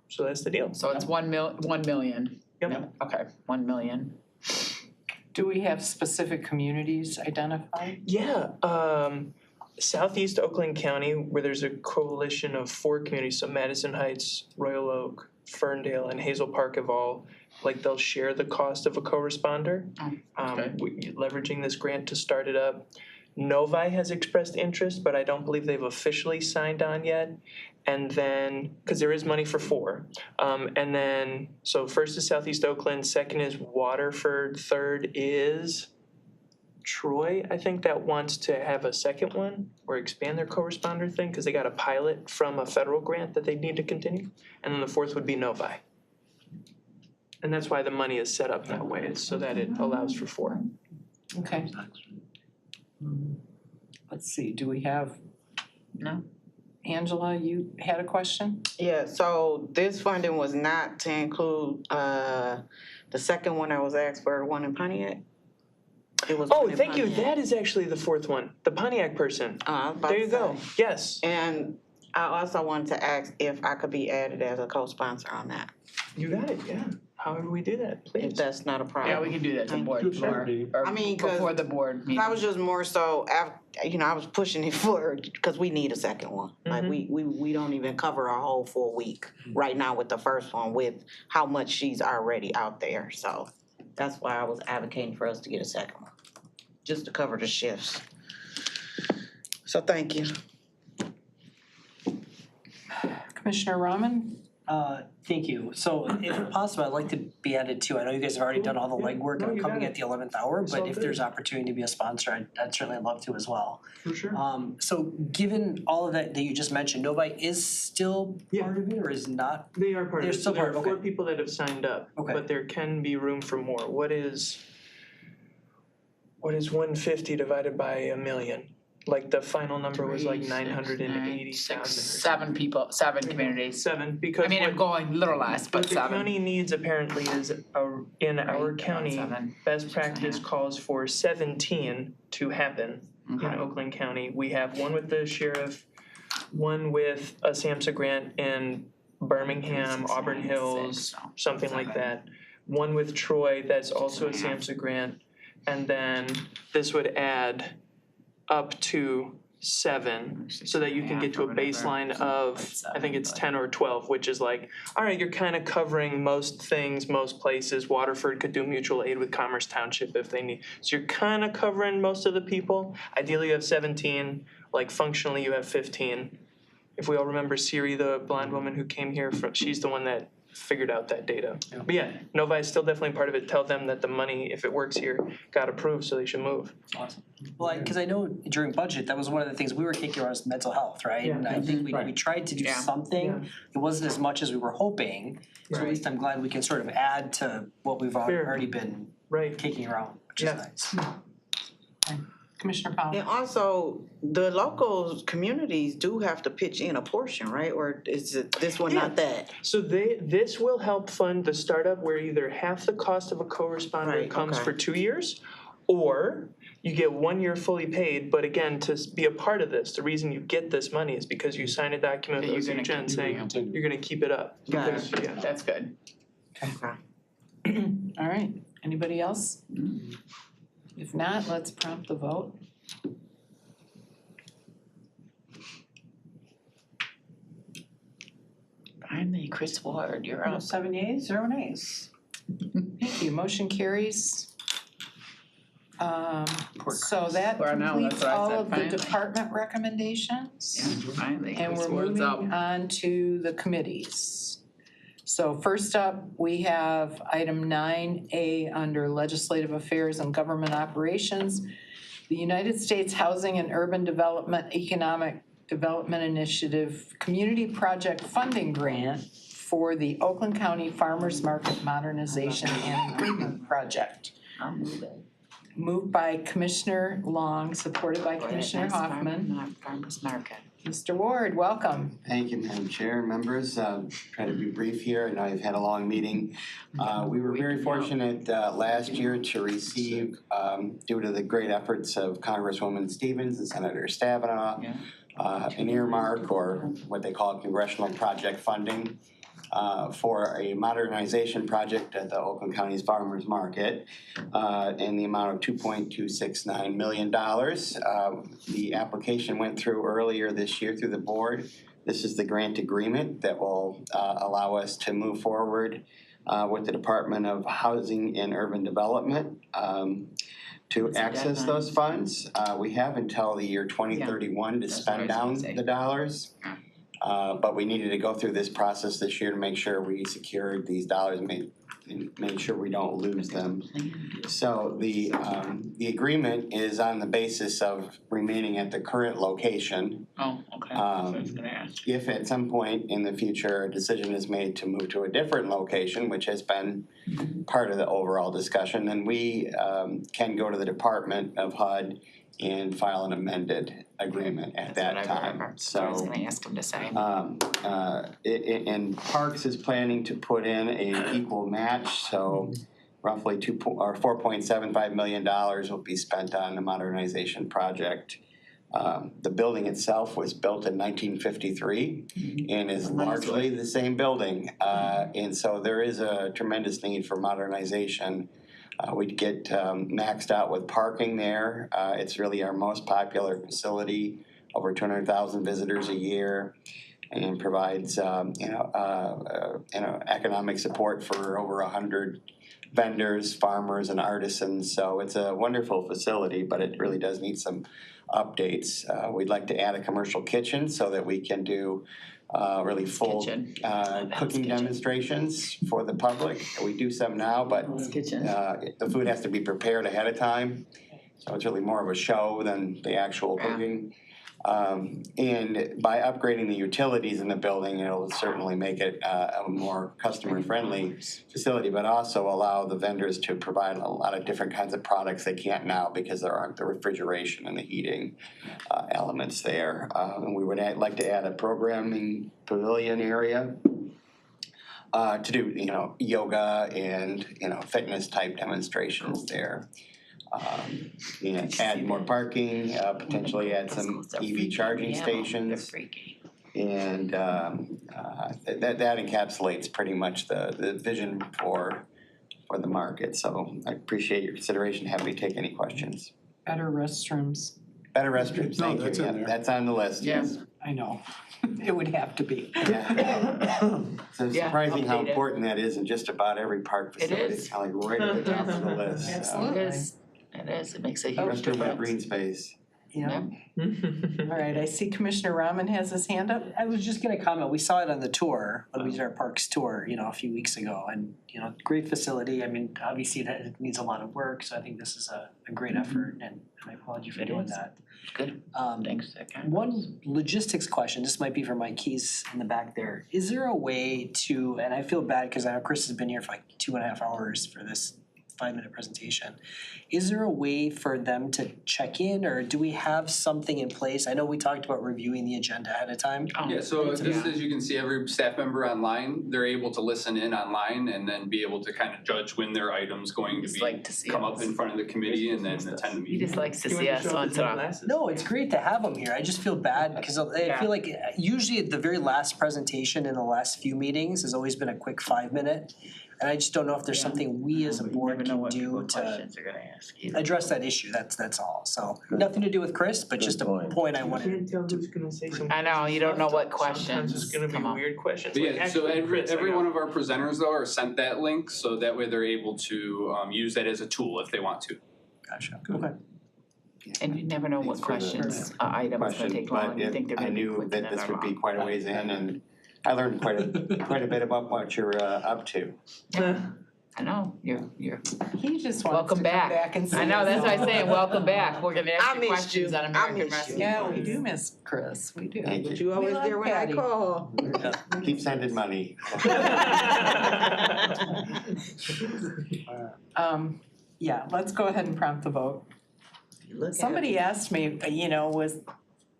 So that's the deal. So it's 1 million? Yep. Okay, 1 million. Do we have specific communities identified? Yeah, Southeast Oakland County, where there's a coalition of 4 communities, so Madison Heights, Royal Oak, Ferndale, and Hazel Park have all, like, they'll share the cost of a co-responder. Leveraging this grant to start it up. Novi has expressed interest, but I don't believe they've officially signed on yet. And then, because there is money for 4. And then, so first is Southeast Oakland, second is Waterford, third is Troy, I think, that wants to have a second one or expand their co-responder thing because they got a pilot from a federal grant that they need to continue. And then the fourth would be Novi. And that's why the money is set up that way, it's so that it allows for 4. Okay. Let's see, do we have? No. Angela, you had a question? Yeah, so this funding was not to include the second one that was asked for, the one in Pontiac? It was Oh, one in thank you. Pontiac. That is actually the fourth one, the Pontiac person. I was about There to you go. say. Yes. And I also wanted to ask if I could be added as a co-sponsor on that, You got it, yeah. However we do that, please. if that's not a problem. Yeah, we can do that to Thank board you. floor, or I mean, 'cause before the board meeting. I was just more so, I was pushing it for, because we need a second one. Like, we don't even cover our whole full week right now with the first one with how much she's already out there. So that's why I was advocating for us to get a second one, just to cover the shifts. So thank you. Commissioner Rahman? Thank you. So if possible, I'd like to be added too. I know you guys have already done all the legwork No, on you coming got at the 11th hour, It's but all if good. there's opportunity to be a sponsor, I'd certainly love to as well. For sure. So given all of that you just mentioned, Novi is still part of it or is not? They are part of They're it. still So there part, are okay. 4 people that have signed up, Okay. but there can be room for more. What is 150 divided by a million? Like the final number was like 980,000. Seven people, 7 communities. 7, because I mean, I'm going a little less, but what the 7. county needs apparently is, in our Right, county, about 7. best practice calls for 17 to happen in Oakland County. We have one with the sheriff, one with a SAMHSA grant in Birmingham, Auburn Hills, something like that. One with Troy, that's also a SAMHSA grant. And then this would add up to 7, so that you can get to a baseline of, I think it's 10 or 12, which is like, all right, you're kind of covering most things, most places. Waterford could do mutual aid with Commerce Township if they need. So you're kind of covering most of the people. Ideally, you have 17, like functionally you have 15. If we all remember Siri, the blind woman who came here, she's the one that figured out that data. But yeah, Novi is still definitely part of it. Tell them that the money, if it works here, got approved, so they should move. Awesome. Well, because I know during budget, that was one of the things we were kicking around was mental health, right? Yeah. And I think we tried to do something. It wasn't as much as we were hoping. So at least I'm glad we can sort of add to what we've already been kicking around, which is nice. Commissioner Powell? And also, the local communities do have to pitch in a portion, right? Or is it this one, not that? So this will help fund the startup where either half the cost of a co-responder comes for 2 years, or you get 1 year fully paid, but again, to be a part of this, the reason you get this money is because you sign a document with OCHN saying you're gonna keep it up. Got Because, it. That's good. All right, anybody else? If not, let's prompt the vote. Finally, Chris Ward, you're up. 7 yeas, 0 nays. Thank you, motion carries. So that Well, no, that's completes what I all said, of the finally. department recommendations. Finally, And Chris we're Ward's up. moving on to the committees. So first up, we have item 9A under Legislative Affairs and Government Operations. The United States Housing and Urban Development Economic Development Initiative Community Project Funding Grant for the Oakland County Farmers Market Modernization and Improvement Project. I'll move it. Moved by Commissioner Long, supported by Commissioner Hoffman. Farmers Market. Mr. Ward, welcome. Thank you, Madam Chair, members. Try to be brief here. I know you've had a long meeting. We were very fortunate last year to receive, due to the great efforts of Congresswoman Stevens and Senator Stabenow, an earmark or what they call congressional project funding for a modernization project at the Oakland County's Farmers Market in the amount of $2.269 million. The application went through earlier this year through the board. This is the grant agreement that will allow us to move forward with the Department of Housing and Urban Development to access those funds. We have until the year 2031 to spend down the dollars. But we needed to go through this process this year to make sure we secured these dollars and made sure we don't lose them. So the agreement is on the basis of remaining at the current location. Oh, okay. That's what I was gonna ask. If at some point in the future a decision is made to move to a different location, which has been part of the overall discussion, then we can go to the Department of HUD and file an amended agreement at that That's what I time. remember. So I was gonna ask him to say. and Parks is planning to put in a equal match, so roughly $4.75 million will be spent on the modernization project. The building itself was built in 1953 and is largely the same building. And so there is a tremendous need for modernization. We'd get maxed out with parking there. It's really our most popular facility, over 200,000 visitors a year, and provides economic support for over 100 vendors, farmers, and artisans. So it's a wonderful facility, but it really does need some updates. We'd like to add a commercial kitchen so that we can do really full cooking demonstrations for the public. We do some now, but the food has to be prepared ahead of time. So it's really more of a show than the actual cooking. And by upgrading the utilities in the building, it'll certainly make it a more customer-friendly facility, but also allow the vendors to provide a lot of different kinds of products they can't now because there aren't the refrigeration and the heating elements there. And we would like to add a programming pavilion area to do, yoga and, fitness type demonstrations there. Add more parking, potentially add some EV charging stations. And that encapsulates pretty much the vision for the market. So I appreciate your consideration. Happy to take any questions. Better restrooms. Better restrooms, No, thank you. that's in Yeah, there. that's on the list, yes. I know. It would have to be. So it's Yeah, surprising how updated. important that is in just about every park facility. is. It's kind of like right at the top of the list. It is, it is, it makes a huge Restroom with difference. green space. Yeah. All right, I see Commissioner Rahman has his hand up. I was just gonna comment, we saw it on the tour, when we did our parks tour, a few weeks ago, and, great facility, I mean, obviously it needs a lot of work, so I think this is a great effort, and I applaud you for It doing is. that. Good, thanks, Ken. One logistics question, this might be for Mike Keys in the back there, is there a way to, and I feel bad because I know Chris has been here for like 2.5 hours for this 5-minute presentation. Is there a way for them to check in, or do we have something in place? I know we talked about reviewing the agenda ahead of time. Yeah, so just as you can see, every staff member online, they're able to listen in online and then be able to kind of judge when their item's going to be, come up in front of the committee and then attend the meeting. He just likes to see us once in a while. No, it's great to have them here. I just feel bad because I feel like usually at the very last presentation in the last few meetings has always been a quick 5-minute. And I just don't know if there's something we as a board can do to address that issue. That's all. So nothing to do with Chris, but just a point I You wanted. can't tell who's gonna say something. I know, you don't know what Sometimes questions it's gonna be come up. weird questions. But Like, yeah, so actually, Chris, I every got- one of our presenters though are sent that link, so that way they're able to use that as a tool if they want to. Gotcha, okay. And you never know what Thanks for the questions, items gonna Question, take but long, you think they're I gonna be knew quicker that than this they're would be long. quite a ways in, and I learned quite a bit about what you're up to. I know, you're, He just wants welcome to come back. back and see I know, that's why I us. say welcome back, we're gonna ask I you missed questions you. on I American missed Rescue. you. Yeah, we do miss Chris, we do. Thank But you. you always like there when I Patty. call. Keep sending money. Yeah, let's go ahead and prompt the vote. Somebody asked me,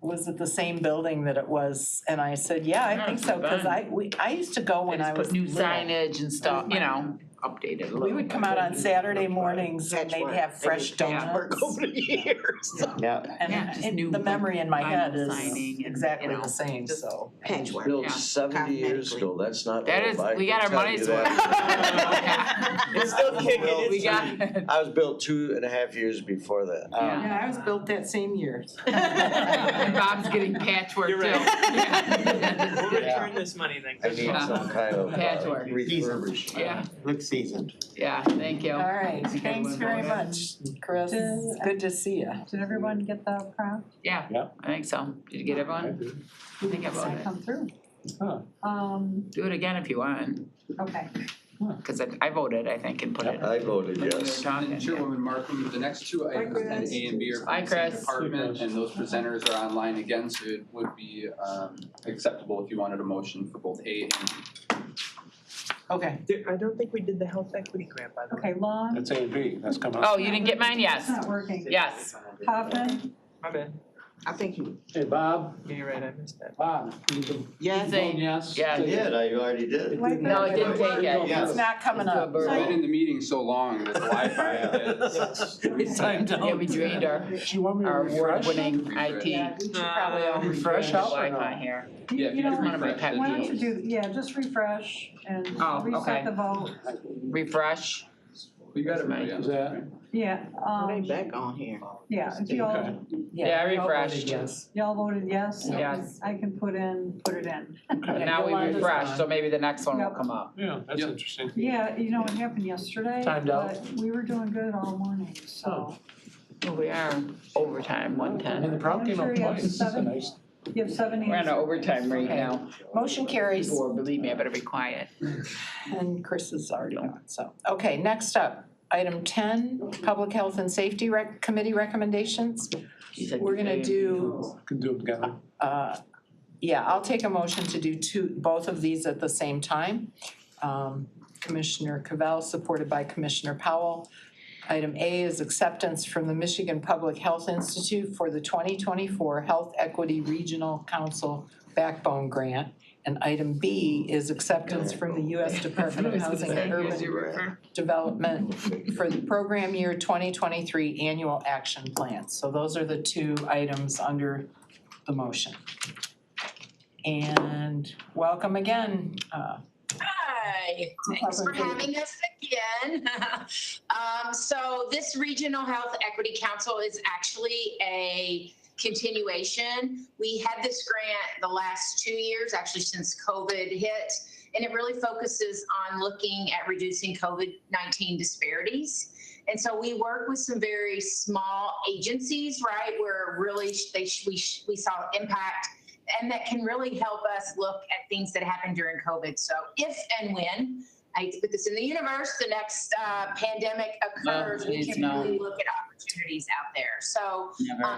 was it the same building that it was? And I said, yeah, I think so, cause I used to go when I was Put new little. signage and stuff, update it a little. We would come out on Saturday mornings and they'd have fresh donuts. Over the years. Yeah. Yeah, just new, And the memory in my head vinyl is signing and, exactly you know, the same, so. Patchwork. Built Yeah. 70 years ago, that's not that old. is, I we can got our tell money's you worth. that. It's still kicking, we got. I was built 2.5 years before that. Yeah, I was built that same year. And Bob's getting patchwork too. You're right. We'll return this money then. I need some kind of Patchwork. refurbishment. Yeah, Looks seasoned. yeah, thank you. All right, thanks very much, Chris. It's good to see you. Did everyone get the prompt? Yeah, I think so. Did you get everyone? I think I Does that voted. come through? Huh. Do it again if you want, Okay. cause I voted, I think, and put it. I voted when we were yes. talking, And yeah. Chairwoman Markham, the next two items, then A and B are Hi, from the same Chris. department, and those presenters are online again, so it would be acceptable if you wanted a motion for both A and B. Okay. I don't think we did the health equity grant, by the way. Okay, Long, That's A and B, that's coming Oh, up. you didn't get mine? it's Yes. not working. Yes. Hoffman, My bad. I think you, Hey, Bob, Yeah, you're right, I missed that. Bob, you can yes, Saying yes. yes. I did, I already did. Wait, No, it didn't take it. Yes. It's not coming up. We've been in the meeting so long that the Wi-Fi is. It's timed out. Yeah, we drained our Do you want me to refresh? award-winning IT Yeah, we should probably all refresh refresh. up or no? Wi-Fi here. Yeah, if you know, just One of my refresh pet it. why don't you peeves. do, yeah, just refresh and Oh, okay. reset the vote. Refresh. We got it, Mine. yeah. Is that? Yeah, they back on here. yeah, if y'all, Okay. Yeah, I y'all voted refreshed. yes. y'all voted yes, Yes. I can put it in. Now we Yolanda's refresh, on. so maybe the next one will Yep. come up. Yeah, that's Yep. interesting. Yeah, you know what happened yesterday, Timed out. but we were doing good all morning, so. Well, we are overtime, 110. And the problem came up Sure you have twice. seven. Nice. You have 7 We're on answers. an overtime rate Okay. now. Motion carries. Before, believe me, I better be quiet. And Chris is already on, so. Okay, next up, item 10, Public Health and Safety Committee recommendations. We're gonna do, Can do it together. yeah, I'll take a motion to do both of these at the same time. Commissioner Cavell, supported by Commissioner Powell. Item A is acceptance from the Michigan Public Health Institute for the 2024 Health Equity Regional Council Backbone Grant. And item B is acceptance from the U.S. Department of Housing and Urban Development for the program year 2023 Annual Action Plan. So those are the two items under the motion. And welcome again. Hi, thanks for having us again. So this Regional Health Equity Council is actually a continuation. We had this grant the last 2 years, actually since COVID hit, and it really focuses on looking at reducing COVID-19 disparities. And so we work with some very small agencies, right, where really we saw impact, and that can really help us look at things that happened during COVID. So if and when, I hate to put this in the universe, the next pandemic occurs, we can really look at opportunities out there. So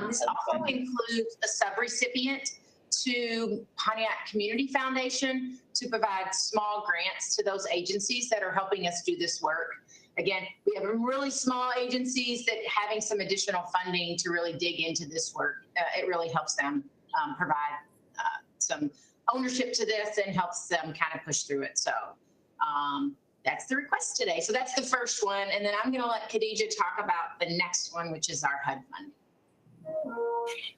this also includes a sub-recipient to Pontiac Community Foundation to provide small grants to those agencies that are helping us do this work. Again, we have really small agencies that having some additional funding to really dig into this work, it really helps them provide some ownership to this and helps them kind of push through it. So that's the request today. So that's the first one. And then I'm going to let Khadija talk about the next one, which is our HUD fund.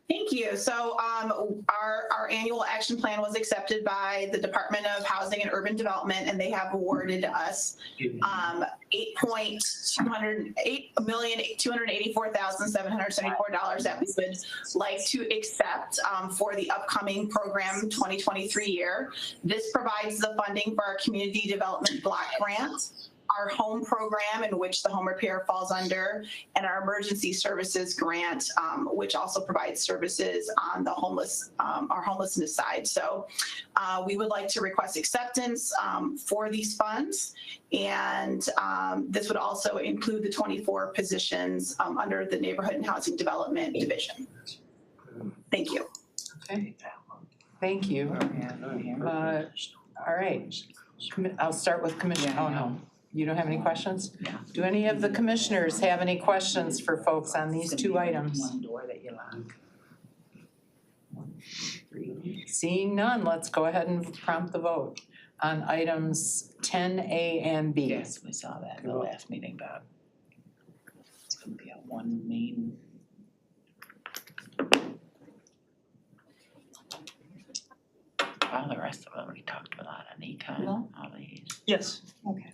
Thank you. So our annual action plan was accepted by the Department of Housing and Urban Development, and they have awarded us $8,284,774 that we would like to accept for the upcoming program 2023 year. This provides the funding for our community development block grant, our home program, in which the home repair falls under, and our emergency services grant, which also provides services on the our homelessness side. So we would like to request acceptance for these funds. And this would also include the 24 positions under the Neighborhood and Housing Development Division. Thank you. Okay, thank you. All right, I'll start with Commissioner, oh no, you don't have any questions? Do any of the commissioners have any questions for folks on these two items? One door that you lock. Seeing none, let's go ahead and prompt the vote on items 10A and B. Yes, we saw that in the last meeting, Bob. It's gonna be a one main. All the rest of them we talked about on econ, all these. Yes. Okay.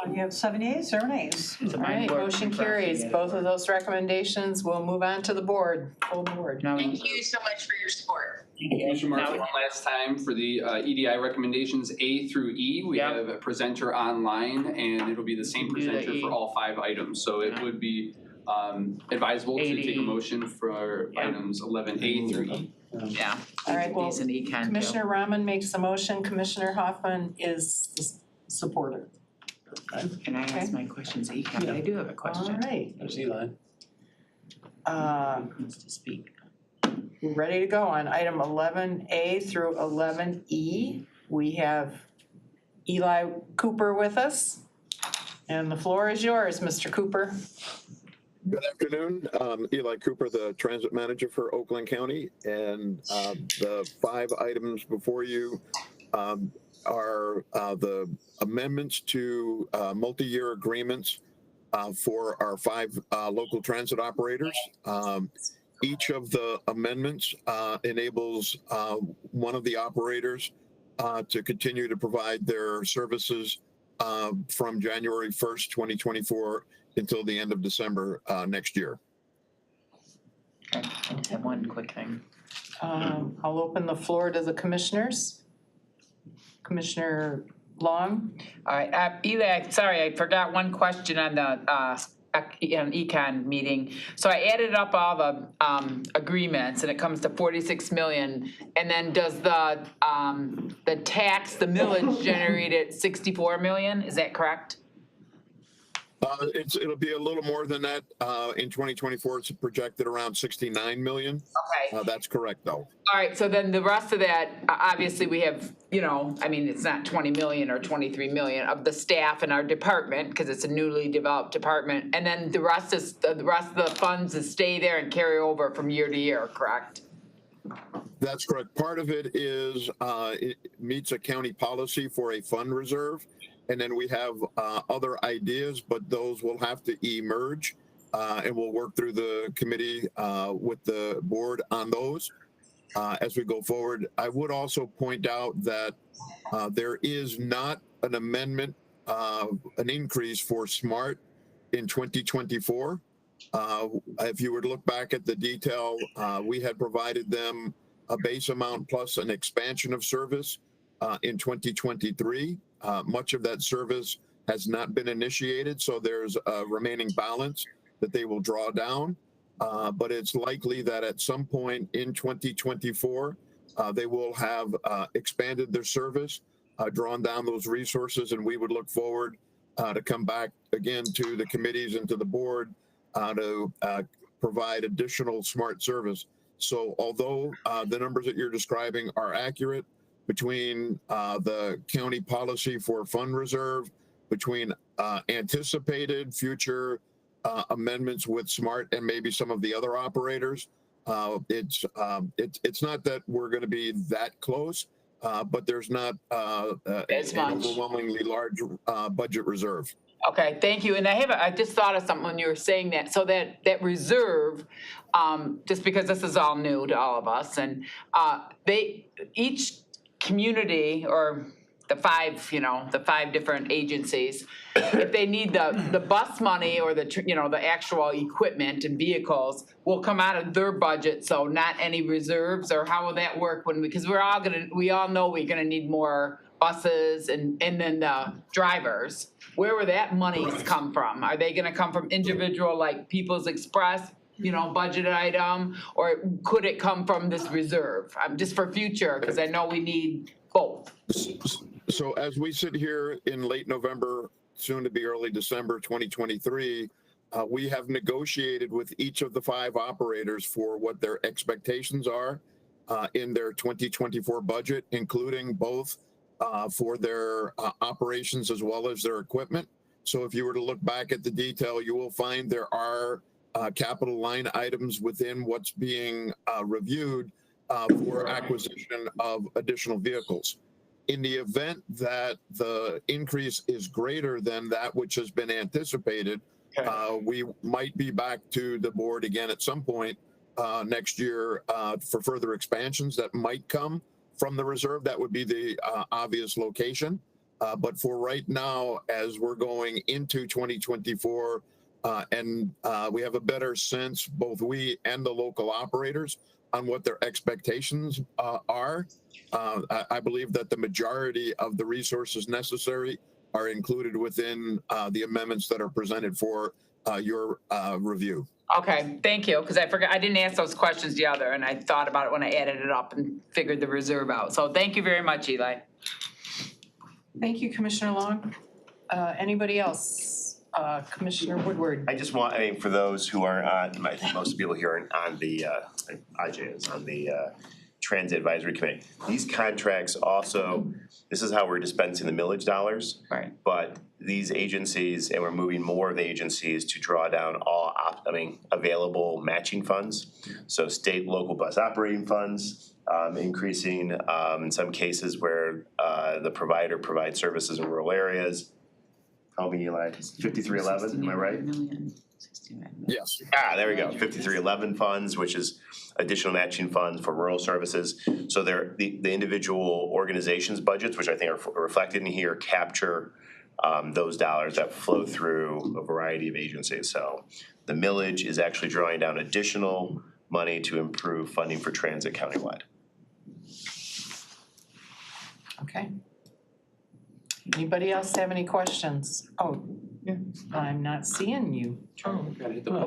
You have 7 yeas, 0 nays. All right, motion carries. Both of those recommendations will move on to the board, full board. Thank you so much for your support. Commissioner Marks, one last time for the EDI recommendations A through E. We have a presenter online, and it'll be the same presenter for all 5 items. So it would be advisable to take a motion for items 11A through E. Yeah. All right, well, These in econ too. Commissioner Rahman makes the motion, Commissioner Hoffman is the supporter. Can I ask my questions econ? I do have a question. All right. There's Eli. Wants to speak. We're ready to go on item 11A through 11E. we have Eli Cooper with us. And the floor is yours, Mr. Cooper. Good afternoon. Eli Cooper, the transit manager for Oakland County. And the 5 items before you are the amendments to multi-year agreements for our 5 local transit operators. Each of the amendments enables one of the operators to continue to provide their services from January 1st, 2024 until the end of December next year. Okay, I just have one quick thing. I'll open the floor to the commissioners. Commissioner Long? All right, Eli, sorry, I forgot one question on the econ meeting. So I added up all the agreements and it comes to 46 million. And then does the tax, the millage generate at 64 million? Is that correct? It'll be a little more than that. In 2024, it's projected around 69 million. Okay. That's correct, though. All right, so then the rest of that, obviously we have, I mean, it's not 20 million or 23 million of the staff in our department, because it's a newly developed department. And then the rest of the funds that stay there and carry over from year to year, correct? That's correct. Part of it is, it meets a county policy for a fund reserve. And then we have other ideas, but those will have to emerge. And we'll work through the committee with the board on those as we go forward. I would also point out that there is not an amendment, an increase for SMART in 2024. If you were to look back at the detail, we had provided them a base amount plus an expansion of service in 2023. Much of that service has not been initiated, so there's a remaining balance that they will draw down. But it's likely that at some point in 2024, they will have expanded their service, drawn down those resources, and we would look forward to come back again to the committees and to the board to provide additional SMART service. So although the numbers that you're describing are accurate, between the county policy for fund reserve, between anticipated future amendments with SMART and maybe some of the other operators, it's not that we're going to be that close, but there's not an overwhelmingly large budget reserve. Okay, thank you. And I just thought of something when you were saying that. So that reserve, just because this is all new to all of us, and each community or the 5 different agencies, if they need the bus money or the actual equipment and vehicles will come out of their budget, so not any reserves, or how will that work because we all know we're gonna need more buses and then the drivers. Where will that money come from? Are they gonna come from individual, like People's Express, budget item, or could it come from this reserve? Just for future, because I know we need both. So as we sit here in late November, soon to be early December 2023, we have negotiated with each of the 5 operators for what their expectations are in their 2024 budget, including both for their operations as well as their equipment. So if you were to look back at the detail, you will find there are capital line items within what's being reviewed for acquisition of additional vehicles. In the event that the increase is greater than that which has been anticipated, we might be back to the board again at some point next year for further expansions that might come from the reserve. That would be the obvious location. But for right now, as we're going into 2024, and we have a better sense, both we and the local operators, on what their expectations are. I believe that the majority of the resources necessary are included within the amendments that are presented for your review. Okay, thank you, because I forgot, I didn't ask those questions the other, and I thought about it when I added it up and figured the reserve out. So thank you very much, Eli. Thank you, Commissioner Long. Anybody else? Commissioner Woodward. I just want, for those who are on, I think most people here are on the, IJ is on the Transit Advisory Committee. These contracts also, this is how we're dispensing the millage dollars. Right. But these agencies, and we're moving more of the agencies to draw down all available matching funds. So state, local bus operating funds, increasing in some cases where the provider provides services in rural areas. Help me, Eli, 5311, am I right? Yes. There we go, 5311 funds, which is additional matching funds for rural services. So they're, the individual organizations' budgets, which I think are reflected in here, capture those dollars that flow through a variety of agencies. So the millage is actually drawing down additional money to improve funding for transit countywide. Okay. Anybody else have any questions? Oh, I'm not seeing you.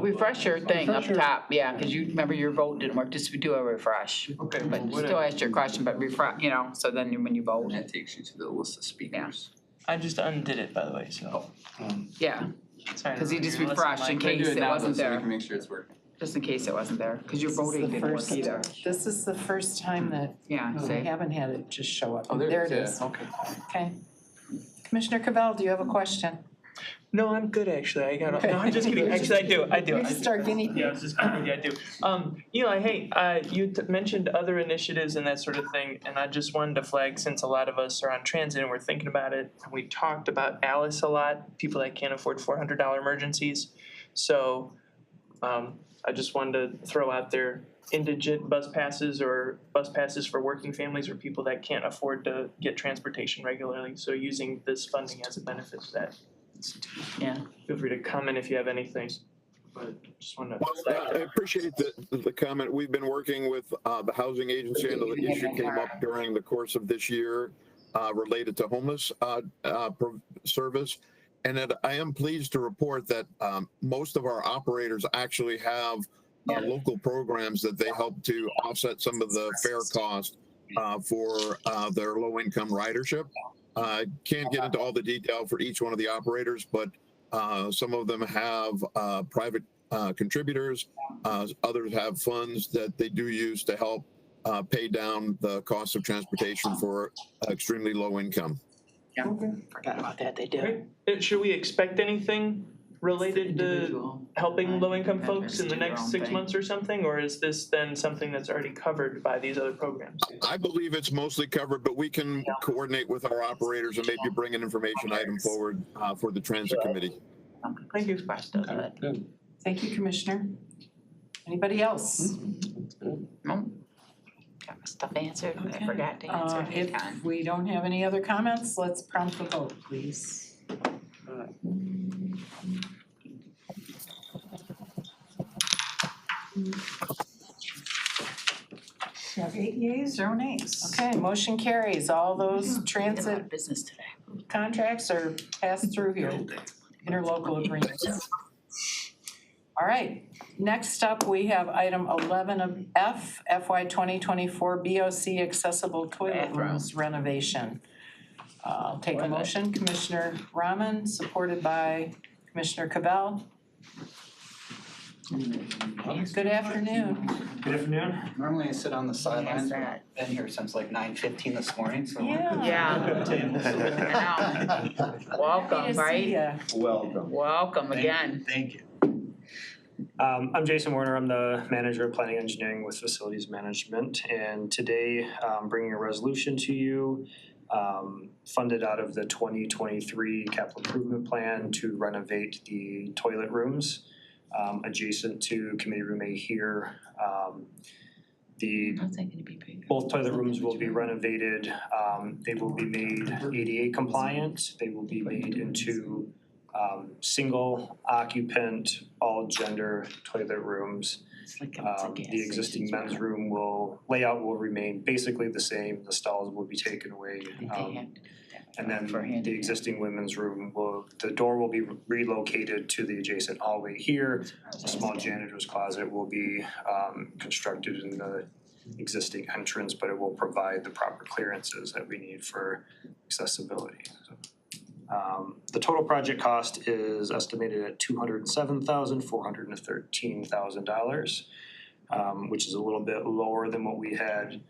Refresh your thing up top, yeah, because you, remember your vote didn't work, just do a refresh. Okay. But still ask your question, but refresh, so then when you vote. That takes you to the list of speakers. I just undid it, by the way, so. Yeah, Sorry. because he just You're listening, refreshed in Mike. case it wasn't So we there, can make sure it's working. just in case it wasn't there, because your voting didn't work either. This is the first time that Yeah, we see? haven't had it just show up. Oh, there it is, Okay. Okay. Commissioner Cavell, do you have a question? No, I'm good, actually. No, I'm just kidding. Actually, I do. You're just our guinea pig. Yeah, I was just kidding. Yeah, I do. Eli, hey, you mentioned other initiatives and that sort of thing, and I just wanted to flag, since a lot of us are on transit and we're thinking about it, and we talked about Alice a lot, people that can't afford $400 emergencies. So, I just wanted to throw out there indigent bus passes or bus passes for working families or people that can't afford to get transportation regularly. So using this funding as a benefit to that. Yeah. Feel free to comment if you have anything, but just wanted to. Well, I appreciate the comment. We've been working with the housing agency, and the issue came up during the course of this year related to homeless service. And I am pleased to report that most of our operators actually have local programs that they help to offset some of the fare cost for their low-income ridership. I can't get into all the detail for each one of the operators, but some of them have private contributors. Others have funds that they do use to help pay down the cost of transportation for extremely low income. Yeah, forgot about that, they do. Should we expect anything related to helping low-income folks in the next 6 months or something? Or is this then something that's already covered by these other programs? I believe it's mostly covered, but we can coordinate with our operators and maybe bring an information item forward for the transit committee. Thank you. Thank you, Commissioner. Anybody else? No. Got my stuff answered, I forgot to answer. If we don't have any other comments, let's prompt the vote, please. We have 8 yeas, 0 nays. Okay, motion carries. All those transit business today. Contracts are passed through here, interlocal agreements. All right, next up, we have item 11F, FY 2024 BOC accessible toilet rooms renovation. I'll take a motion, Commissioner Rahman, supported by Commissioner Cavell. Good afternoon. Good afternoon. Normally I sit on the sidelines, but I've been here since like 9:15 this morning, so. Yeah. Welcome, right? Welcome. Welcome again. Thank you. I'm Jason Warner. I'm the manager of planning engineering with facilities management, and today I'm bringing a resolution to you funded out of the 2023 capital improvement plan to renovate the toilet rooms adjacent to committee room A here. Both toilet rooms will be renovated. They will be made ADA compliant. They will be made into single occupant, all gender toilet rooms. The existing men's room layout will remain basically the same. The stalls will be taken away. And then the existing women's room the door will be relocated to the adjacent hallway here. A small janitor's closet will be constructed in the existing entrance, but it will provide the proper clearances that we need for accessibility. The total project cost is estimated at $207,413,000, which is a little bit lower than what we had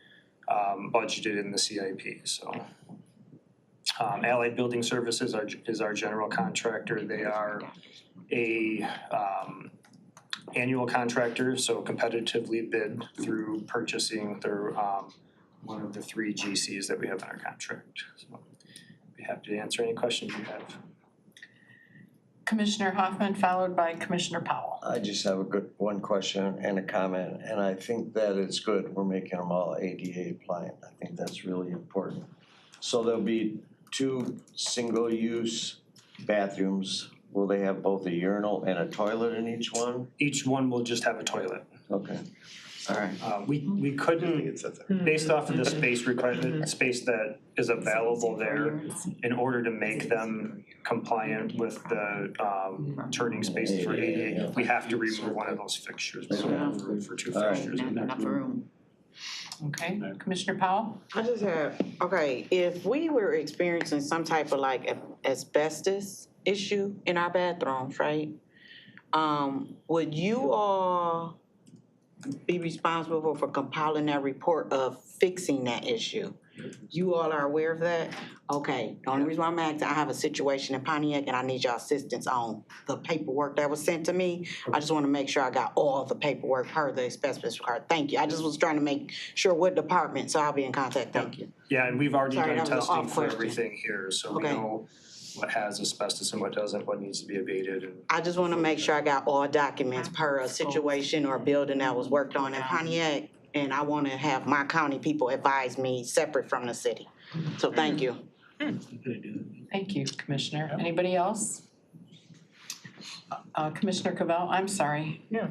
budgeted in the CIP, so. Allied Building Services is our general contractor. They are a annual contractor, so competitively bid through purchasing. They're one of the 3 GCs that we have in our contract. So be happy to answer any questions you have. Commissioner Hoffman, followed by Commissioner Powell. I just have one question and a comment, and I think that it's good we're making them all ADA compliant. I think that's really important. So there'll be 2 single-use bathrooms. Will they have both a urinal and a toilet in each one? Each one will just have a toilet. Okay, all right. We couldn't, based off of the space requirement, space that is available there, in order to make them compliant with the turning spaces for ADA, we have to remove one of those fixtures. We don't have room for 2 fixtures. Enough room. Okay, Commissioner Powell? I just have, okay, if we were experiencing some type of like asbestos issue in our bathrooms, right? Would you all be responsible for compiling that report of fixing that issue? You all are aware of that? Okay, the only reason why I'm asking, I have a situation in Pontiac and I need your assistance on the paperwork that was sent to me. I just want to make sure I got all the paperwork per the asbestos card. Thank you. I just was trying to make sure what department, so I'll be in contact. Thank you. Yeah, and we've already Sorry, done that was an testing off for question. everything here, so we Okay. know what has asbestos and what doesn't, what needs to be abated, and I just want to make sure I got all documents per a situation or building that was worked on in Pontiac. And I want to have my county people advise me separate from the city. So thank you. Thank you, Commissioner. Anybody else? Commissioner Cavell, I'm sorry. Yeah,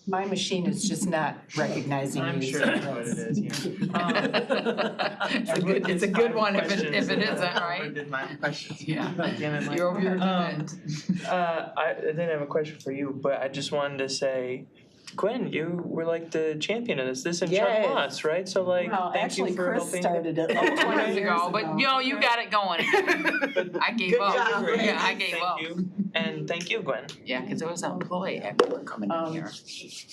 My machine is just not recognizing you. I'm sure that's what it is, It's a good one if it isn't, I right? did my questions. Yeah. Damn it, Mike. You're over your limit. I didn't have a question for you, but I just wanted to say, Gwen, you were like the champion of this. This and Chuck Yes. Moss, right? So like, Well, thank actually, you for Chris helping. started it Oh, like 20 Years years ago, but you know, you got it going. I gave Good up. job, Gwen. Yeah, I gave up. Thank you, and thank you, Gwen. Yeah, cause there was an employee everywhere coming in here.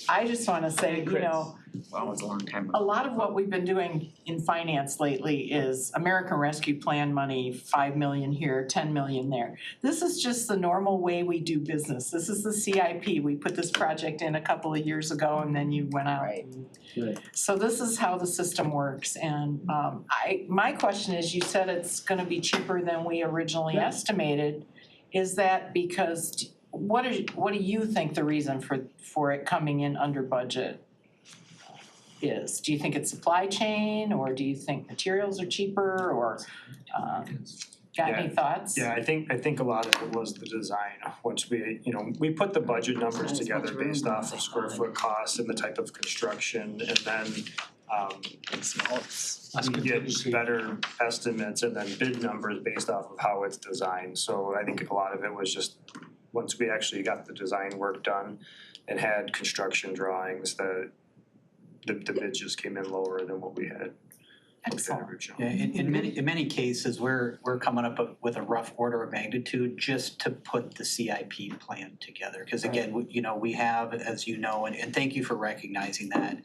I just wanna say, you know, Well, it was a long time a ago. lot of what we've been doing in finance lately is American Rescue Plan money, 5 million here, 10 million there. This is just the normal way we do business. This is the CIP. We put this project in a couple of years ago and then you went out. Right. So this is how the system works, and my question is, you said it's gonna be cheaper than we originally estimated. Is that because, what do you think the reason for it coming in under budget is? Do you think it's supply chain, or do you think materials are cheaper, or got any thoughts? Yeah, I think a lot of it was the design. Once we, we put the budget numbers together based off of square foot costs and the type of construction, and then we get better estimates and then bid numbers based off of how it's designed. So I think a lot of it was just, once we actually got the design work done and had construction drawings, the bids just came in lower than what we had. Excellent. Yeah, in many cases, we're coming up with a rough order of magnitude just to put the CIP plan together. Because again, we have, as you know, and thank you for recognizing that,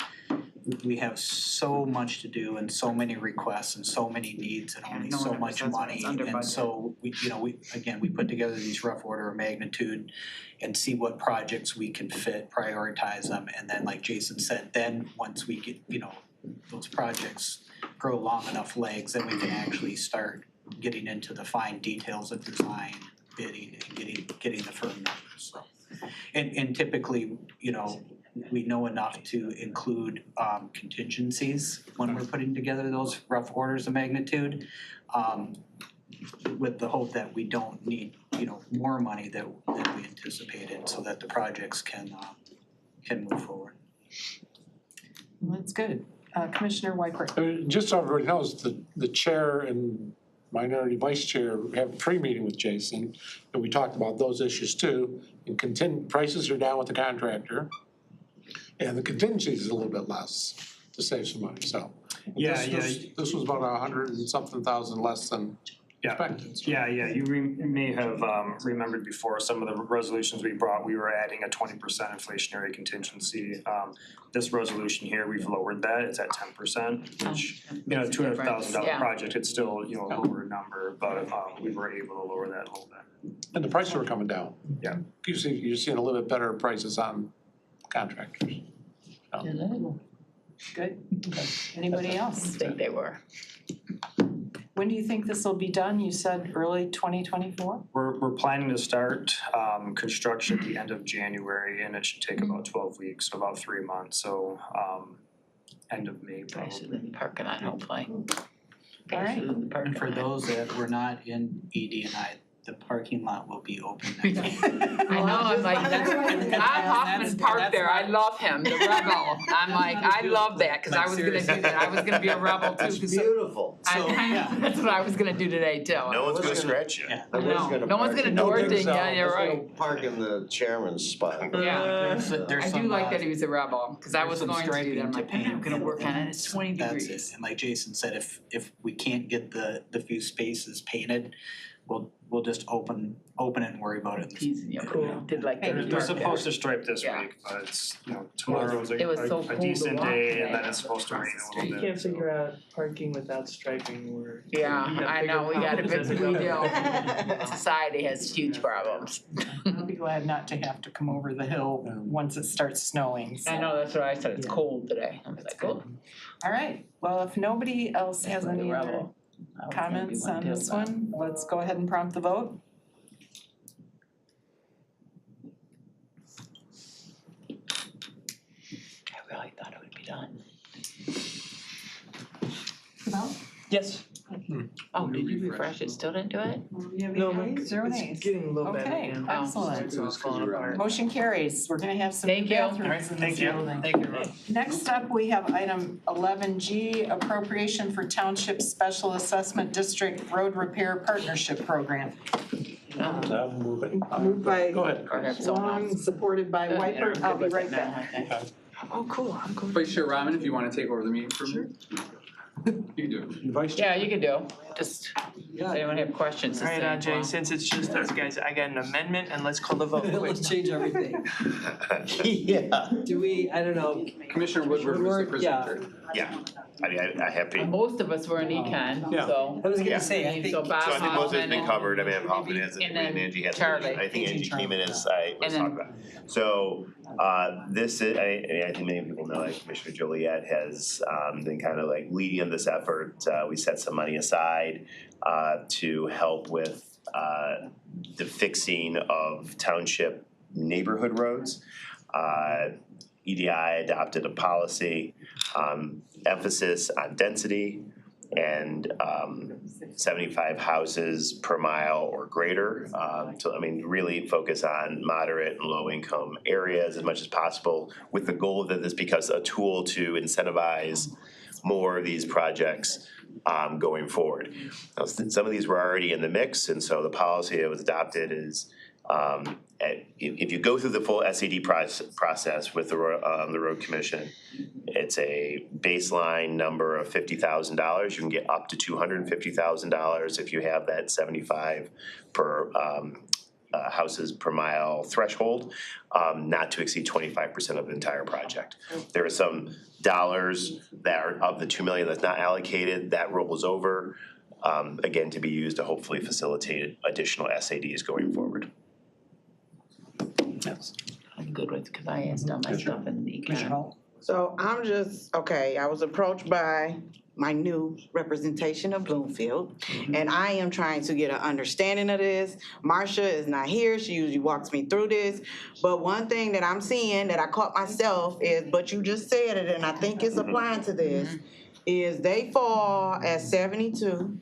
we have so much to do and so many requests and so many needs and only so much money. And so we put together these rough order of magnitude and see what projects we can fit, prioritize them. And then like Jason said, then once we get, those projects grow long enough legs, then we can actually start getting into the fine details of design, bidding, and getting the firm numbers, so. And typically, we know enough to include contingencies when we're putting together those rough orders of magnitude, with the hope that we don't need, more money than we anticipated, so that the projects can move forward. Well, that's good. Commissioner Wyrick. I mean, just so everybody knows, the chair and minority vice chair have a pre-meeting with Jason, and we talked about those issues too. And prices are down with the contractor, and the contingency is a little bit less to save some money, so. This was about $100 and something thousand less than Yeah, you may have remembered before, some of the resolutions we brought, we were adding a 20% inflationary contingency. This resolution here, we've lowered that, it's at 10%, which, $200,000 Yeah. project, it's still, a lower number, but we were able to lower that a little bit. And the prices are coming down. Yeah. You're seeing a little bit better prices on contractors. Good. Anybody else? I think they were. When do you think this will be done? You said early 2024? We're planning to start construction at the end of January, and it should take about 12 weeks, so about 3 months, so end of May I should probably. be parking on hopefully. All right. And for those that were not in ED&I, the parking lot will be open next week. I know, I'm like, Bob Hoffman parked there, I love him, the rebel. I'm like, I love that, cause I was gonna do that, I was gonna be a rebel too. It's 'cause beautiful. That's what I was gonna do today too. No one's gonna scratch you. I was gonna No one's park- gonna do anything, yeah, you're right. Park in the chairman's spot. Yeah, There's I do some, like that he was a rebel, cause I there's was some going to do that, I'm striping like, to I'm paint. gonna work on it, it's 20 That's degrees. it, and like Jason said, if we can't get the few spaces painted, we'll just open it and worry about it. Teasing you, did like that. They're supposed to stripe this Yeah. week, but it's, tomorrow's It was so a cool to decent walk day, today and then it's supposed to rain across a the little You bit. can't figure out parking without striping or. Yeah, you have I bigger know, we got a problems big, as we go. do. Society has huge problems. I'll be glad not to have to come over the hill once it starts snowing. so. I know, that's what I said, it's cold today, I was like, oh. All right, well, if nobody else has Like a any other rebel. I was gonna be comments one on too, this but- one, let's go ahead and prompt the vote. I really thought it would be done. Yes. Oh, did you refresh it, still didn't do it? No, Zero it's nays. getting a little better Okay, again. excellent. So it's falling apart. Motion carries, we're gonna have some new Thank you. bathrooms in this building. Thank you. Next up, we have item 11G, appropriation for Township Special Assessment District Road Repair Partnership Program. Moved by Go ahead. Or have someone Swan, else? supported by White. I'll be right back. Oh, cool, I'm going. Vice Chair Rahman, if you wanna take over the meeting for me. You do. Vice Yeah, you can do, just, does anyone have questions to say? Alright, Jay, Well, since it's just us guys, I got an amendment and let's call the vote quick. Let's change everything. Yeah. Do we, I don't know, Commissioner Woodward was the Woodward, yeah. presenter. Yeah, I mean, I have to. Most of us were in econ, Yeah. so. I was Yeah. gonna say, I think. So Bob So I think most of it's Hoffman been and- covered, I mean, Hoffman hasn't, and then Angie hasn't, Charlie. I think Angie came in as I was And then- talking about. So, this is, I think many people know, like Commissioner Joliet has, been kind of like leading this effort. We set some money aside, to help with, the fixing of township neighborhood roads. EDI adopted a policy, emphasis on density and 75 houses per mile or greater. So I mean, really focus on moderate and low income areas as much as possible with the goal that this becomes a tool to incentivize more of these projects going forward. Now, some of these were already in the mix, and so the policy that was adopted is if you go through the full SED process with the road commission, it's a baseline number of $50,000. You can get up to $250,000 if you have that 75 per houses per mile threshold, not to exceed 25% of the entire project. There are some dollars that are of the 2 million that's not allocated, that rolls over, again, to be used to hopefully facilitate additional SADs going forward. Yes. I'm good with, cause I asked all my stuff in the econ. So I'm just, okay, I was approached by my new representation of Bloomfield, and I am trying to get an understanding of this. Marcia is not here, she usually walks me through this, but one thing that I'm seeing that I caught myself is, but you just said it, and I think it's applying to this, is they fall at 72,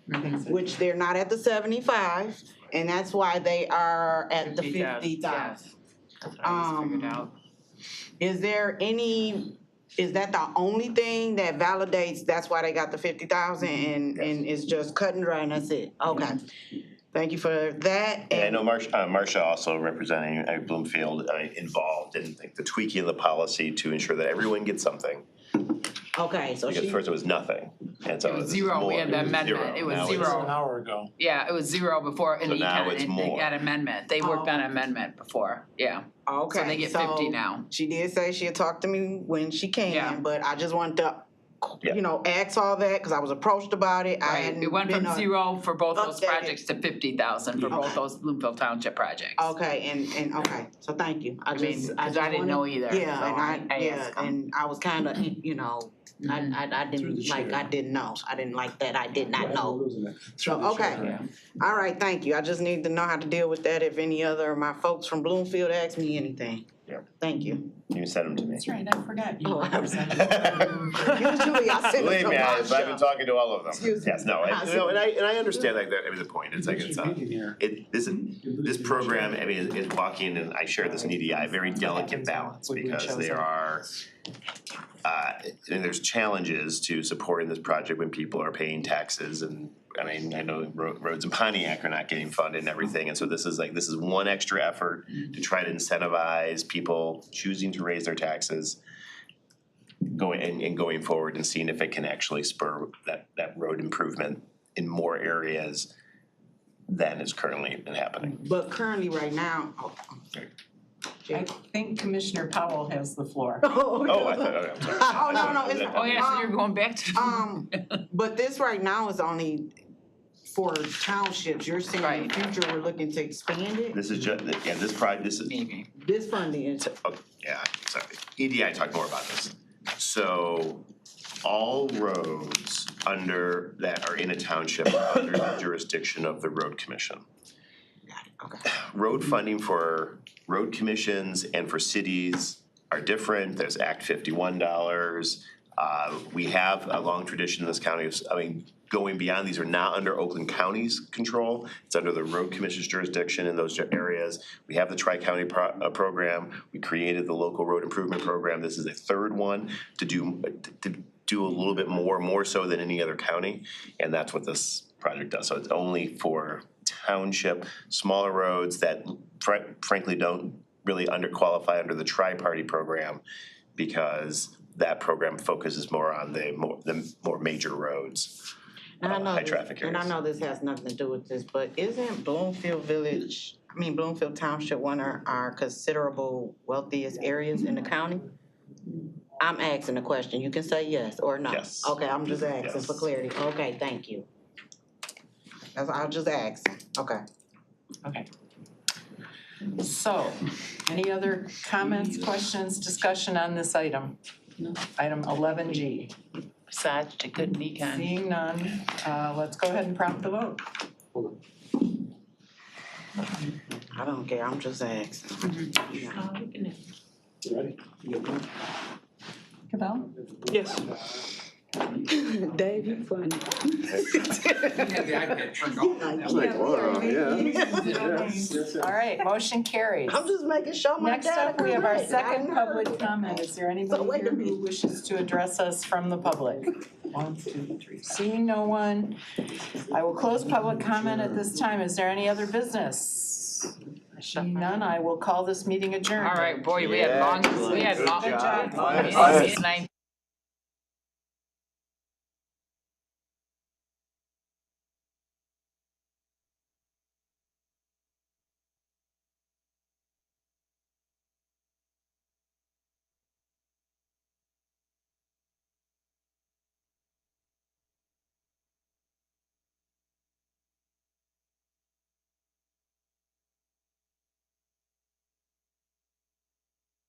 which they're not at the 75, and that's why they are at the 50,000. That's what I just figured out. Is there any, is that the only thing that validates that's why they got the 50,000 and it's just cut and dry and that's it? Okay. Thank you for that. And I know Marcia also representing Bloomfield involved in like the tweaking of the policy to ensure that everyone gets something. Okay, so Because she, first it was nothing. And so It was it's zero, we more. had the amendment, it was Now it's- zero. An hour ago. Yeah, it was zero before in So the now econ, it's and they more. got amendment, they worked on amendment before, yeah. Okay, So they get 50 now. She did say she'll talk to me when she Yeah. can, but I just wanted to, Yeah. you know, ask all that, cause I was approached about it. I Right, hadn't it went from been, zero for both those updated. projects to 50,000 for both Okay. those Bloomfield Township projects. Okay, and, okay, so thank you. I mean, just- 'cause just I didn't wanted- know either, Yeah, so and I yeah, asked 'em. and I was kinda, you know, I Through the didn't, like, chair. I didn't know. I didn't like that, I did not know. Through So, the okay. chair. All right, thank you. I just need to know how to deal with that if any other of my folks from Bloomfield ask me anything. Yeah. Thank you. You can send them to me. That's right, I forgot you Oh, I- represented. Usually I send Believe it to me, I've been Marcia. talking to all of them. Excuse me. Yes, no, I you know, and I understand like that, I mean, the point, it's like, it's this program, I mean, is walking, and I share this in EDI, a very delicate balance, because there are and there's challenges to supporting this project when people are paying taxes, and I mean, I know roads in Pontiac are not getting funded and everything, and so this is one extra effort to try to incentivize people choosing to raise their taxes going forward and seeing if it can actually spur that road improvement in more areas than is currently been happening. But currently, right now, I think Commissioner Powell has the floor. Oh, I thought, okay, I'm sorry. Oh, no, it's. Oh, yeah, so you're going back to. But this right now is only for townships. You're saying in the future, we're looking to expand it? This is just, yeah, this project, this is, Maybe. This funding is. oh, yeah, sorry, EDI talked more about this. So all roads that are in a township are under the jurisdiction of the road commission. Okay. Road funding for road commissions and for cities are different. There's Act 51 dollars. We have a long tradition in this county of, I mean, going beyond, these are not under Oakland County's control. It's under the road commission's jurisdiction in those areas. We have the Tri-County program. We created the local road improvement program. This is a third one to do a little bit more so than any other county. And that's what this project does. So it's only for township, smaller roads that frankly don't really qualify under the tri-party program, because that program focuses more on the more major roads, high traffic areas. And I know this has nothing to do with this, but isn't Bloomfield Township one of our considerable wealthiest areas in the county? I'm asking a question. You can say yes or no. Yes. Okay, I'm just asking for clarity. Okay, thank you. I'll just ask. Okay. Okay. So, any other comments, questions, discussion on this item? Item 11G. Besides the good econ. Seeing none, let's go ahead and prompt the vote. I don't care. I'm just asking. You ready? Cabell? Yes. Dave, you funny. All right, motion carries. I'm just making sure my Next data up, we have our correct. second I public heard. comment. Is there anybody wait a here who wishes to address us from the public? 1, 2, 3. Seeing no one, I will close public comment at this time. Is there any other business? Seeing none, I will call this meeting adjourned. All right, boy, we had long, Yeah, we had long. good job. It's 9.